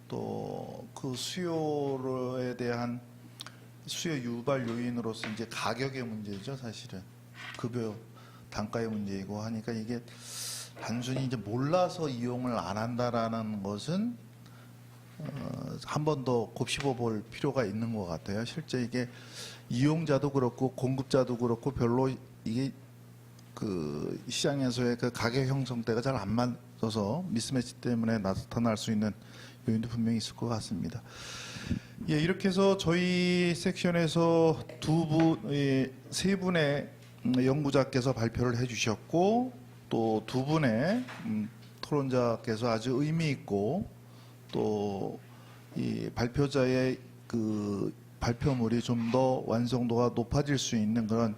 또 그 수요에 대한 수요 유발 요인으로서 이제 가격의 문제죠, 사실은. 급여 단가의 문제이고 하니까 이게 단순히 이제 몰라서 이용을 안 한다라는 것은 한 번 더 곱씹어 볼 필요가 있는 것 같아요. 실제 이게 이용자도 그렇고 공급자도 그렇고 별로 이게 그 시장에서의 그 가격 형성대가 잘 안 맞아서 미스매치 때문에 나타날 수 있는 요인도 분명히 있을 것 같습니다. 예, 이렇게 해서 저희 섹션에서 세 분의 연구자께서 발표를 해주셨고 또 두 분의 토론자께서 아주 의미 있고 또 이 발표자의 그 발표물이 좀 더 완성도가 높아질 수 있는 그런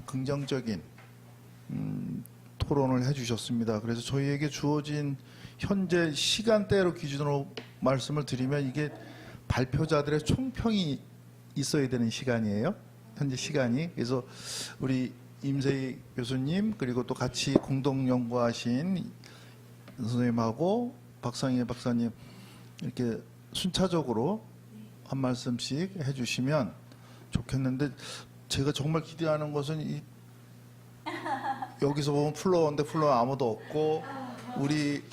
긍정적인 토론을 해주셨습니다. 그래서 저희에게 주어진 현재 시간대로 기준으로 말씀을 드리면 이게 발표자들의 총평이 있어야 되는 시간이에요. 현재 시간이. 그래서 우리 임세희 교수님 그리고 또 같이 공동 연구하신 선생님하고 박상희 박사님 이렇게 순차적으로 한 말씀씩 해주시면 좋겠는데 제가 정말 기대하는 것은 여기서 보면 플로어인데 플로어 아무도 없고 우리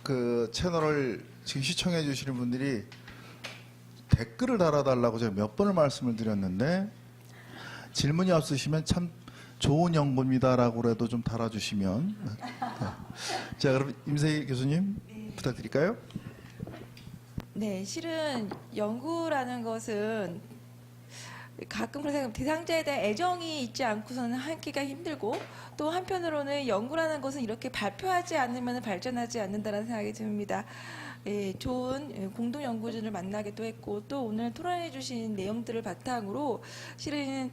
그 채널을 지금 시청해 주시는 분들이 댓글을 달아달라고 제가 몇 번을 말씀을 드렸는데 질문이 없으시면 참 좋은 연구입니다라고라도 좀 달아주시면. 자, 그럼 임세희 교수님 부탁드릴까요? 네, 실은 연구라는 것은 가끔 그런 생각, 대상자에 대한 애정이 있지 않고서는 하기가 힘들고 또 한편으로는 연구라는 것은 이렇게 발표하지 않으면 발전하지 않는다는 생각이 듭니다. 예, 좋은 공동 연구진을 만나기도 했고 또 오늘 토론해 주신 내용들을 바탕으로 실은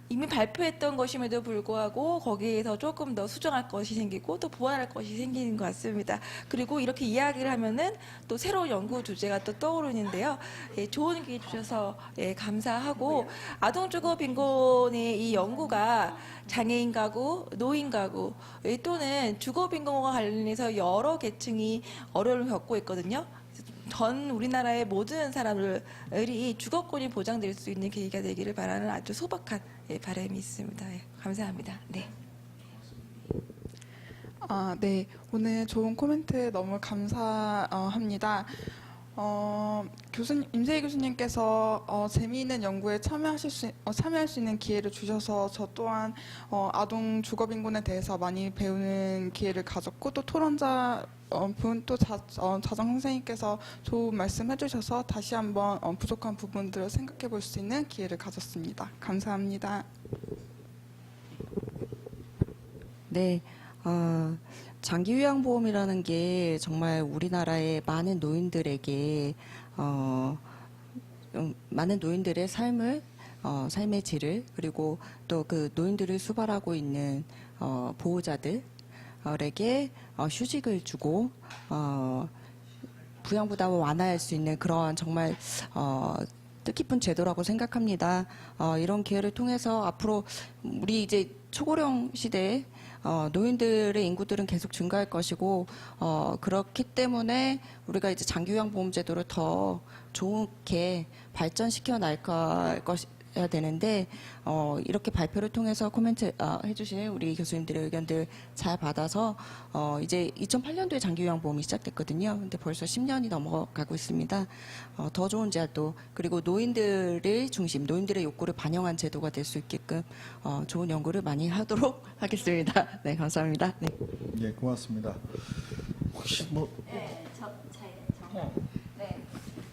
이미 발표했던 것임에도 불구하고 거기에서 조금 더 수정할 것이 생기고 또 보완할 것이 생기는 것 같습니다. 그리고 이렇게 이야기를 하면은 또 새로운 연구 주제가 또 떠오르는데요. 예, 좋은 기회 주셔서 예, 감사하고 아동주거 빈곤의 이 연구가 장애인 가구, 노인 가구 또는 주거 빈곤과 관련해서 여러 계층이 어려움을 겪고 있거든요. 전 우리나라의 모든 사람들이 주거권이 보장될 수 있는 계기가 되기를 바라는 아주 소박한 바람이 있습니다. 예, 감사합니다. 네. 네. 오늘 좋은 코멘트 너무 감사합니다. 임세희 교수님께서 재미있는 연구에 참여할 수 있는 기회를 주셔서 저 또한 아동 주거 빈곤에 대해서 많이 배우는 기회를 가졌고 또 토론자 분 또 자정 선생님께서 좋은 말씀 해주셔서 다시 한번 부족한 부분들을 생각해 볼 수 있는 기회를 가졌습니다. 감사합니다. 네. 장기 요양보험이라는 게 정말 우리나라의 많은 노인들에게 많은 노인들의 삶의 질을 그리고 또 그 노인들을 수발하고 있는 보호자들에게 휴직을 주고 부양 부담을 완화할 수 있는 그러한 정말 뜻깊은 제도라고 생각합니다. 이런 기회를 통해서 앞으로 우리 이제 초고령 시대에 노인들의 인구들은 계속 증가할 것이고 그렇기 때문에 우리가 이제 장기요양보험제도를 더 좋게 발전시켜 나갈 것이어야 되는데 이렇게 발표를 통해서 코멘트 해주신 우리 교수님들의 의견들 잘 받아서 이제 2008년도에 장기요양보험이 시작됐거든요. 근데 벌써 10년이 넘어가고 있습니다. 더 좋은 제도 그리고 노인들의 중심, 노인들의 욕구를 반영한 제도가 될 수 있게끔 좋은 연구를 많이 하도록 하겠습니다. 네, 감사합니다. 네. 예, 고맙습니다. 혹시 뭐 네, 네.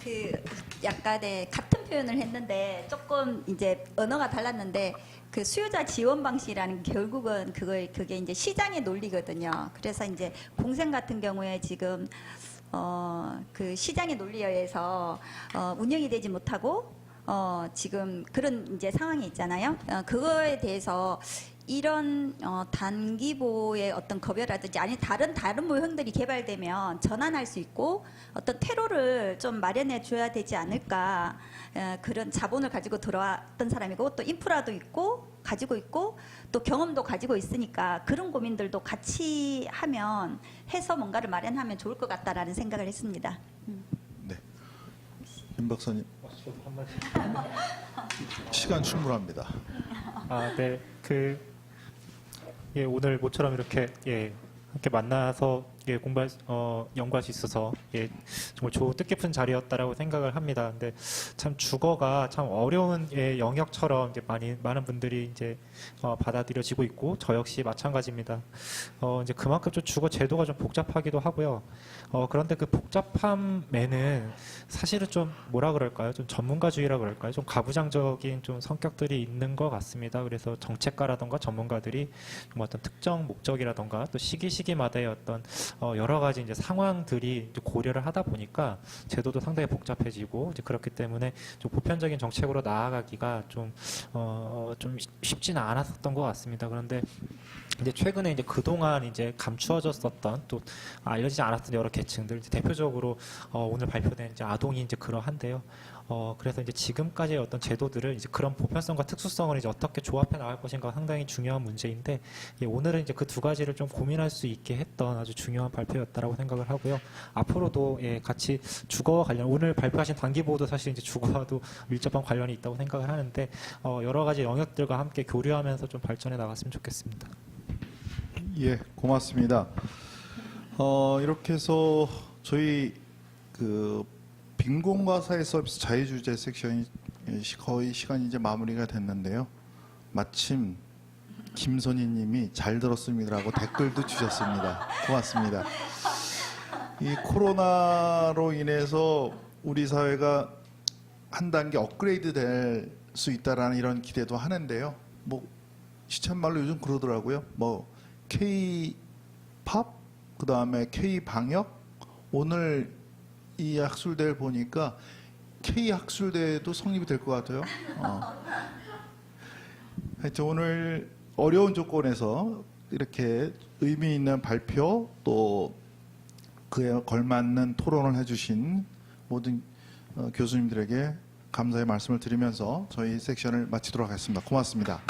그 약간의 같은 표현을 했는데 조금 이제 언어가 달랐는데 그 수요자 지원 방식이라는 게 결국은 그게 이제 시장의 논리거든요. 그래서 이제 공생 같은 경우에 지금 그 시장의 논리에 의해서 운영이 되지 못하고 지금 그런 이제 상황이 있잖아요. 그거에 대해서 이런 단기보의 어떤 급여라든지 아니 다른 모형들이 개발되면 전환할 수 있고 어떤 퇴로를 좀 마련해 줘야 되지 않을까. 그런 자본을 가지고 들어왔던 사람이고 또 인프라도 있고 가지고 있고 또 경험도 가지고 있으니까 그런 고민들도 같이 하면 해서 뭔가를 마련하면 좋을 것 같다라는 생각을 했습니다. 임 박사님 저도 한마디. 시간 충분합니다. 아, 네. 예, 오늘 모처럼 이렇게 이렇게 만나서 연구할 수 있어서 정말 좋은 뜻깊은 자리였다라고 생각을 합니다. 근데 참 주거가 참 어려운 영역처럼 이제 많은 분들이 이제 받아들여지고 있고 저 역시 마찬가지입니다. 이제 그만큼 좀 주거 제도가 좀 복잡하기도 하고요. 그런데 그 복잡함에는 사실은 좀 뭐라 그럴까요? 좀 전문가주의라 그럴까요? 좀 가부장적인 좀 성격들이 있는 것 같습니다. 그래서 정책가라던가 전문가들이 좀 어떤 특정 목적이라던가 또 시기마다의 어떤 여러 가지 이제 상황들이 이제 고려를 하다 보니까 제도도 상당히 복잡해지고 이제 그렇기 때문에 좀 보편적인 정책으로 나아가기가 좀 쉽지는 않았었던 것 같습니다. 그런데 이제 최근에 이제 그동안 이제 감추어졌었던 또 알려지지 않았던 여러 계층들 이제 대표적으로 오늘 발표된 이제 아동이 이제 그러한데요. 그래서 이제 지금까지의 어떤 제도들을 이제 그런 보편성과 특수성을 이제 어떻게 조합해 나갈 것인가 상당히 중요한 문제인데 오늘은 이제 그 두 가지를 좀 고민할 수 있게 했던 아주 중요한 발표였다라고 생각을 하고요. 앞으로도 같이 주거와 관련 오늘 발표하신 단기보호도 사실 이제 주거와도 밀접한 관련이 있다고 생각을 하는데 여러 가지 영역들과 함께 교류하면서 좀 발전해 나갔으면 좋겠습니다. 예, 고맙습니다. 이렇게 해서 저희 그 빈곤과 사회 서비스 자유주제 섹션이 거의 시간이 이제 마무리가 됐는데요. 마침 김선희 님이 잘 들었습니다라고 댓글도 주셨습니다. 고맙습니다. 이 코로나로 인해서 우리 사회가 한 단계 업그레이드 될 수 있다라는 이런 기대도 하는데요. 뭐 시쳇말로 요즘 그러더라고요. 뭐 K-팝, 그 다음에 K-방역, 오늘 이 학술대를 보니까 K-학술대도 성립이 될 것 같아요. 하여튼 오늘 어려운 조건에서 이렇게 의미 있는 발표 또 그에 걸맞는 토론을 해주신 모든 교수님들에게 감사의 말씀을 드리면서 저희 섹션을 마치도록 하겠습니다. 고맙습니다.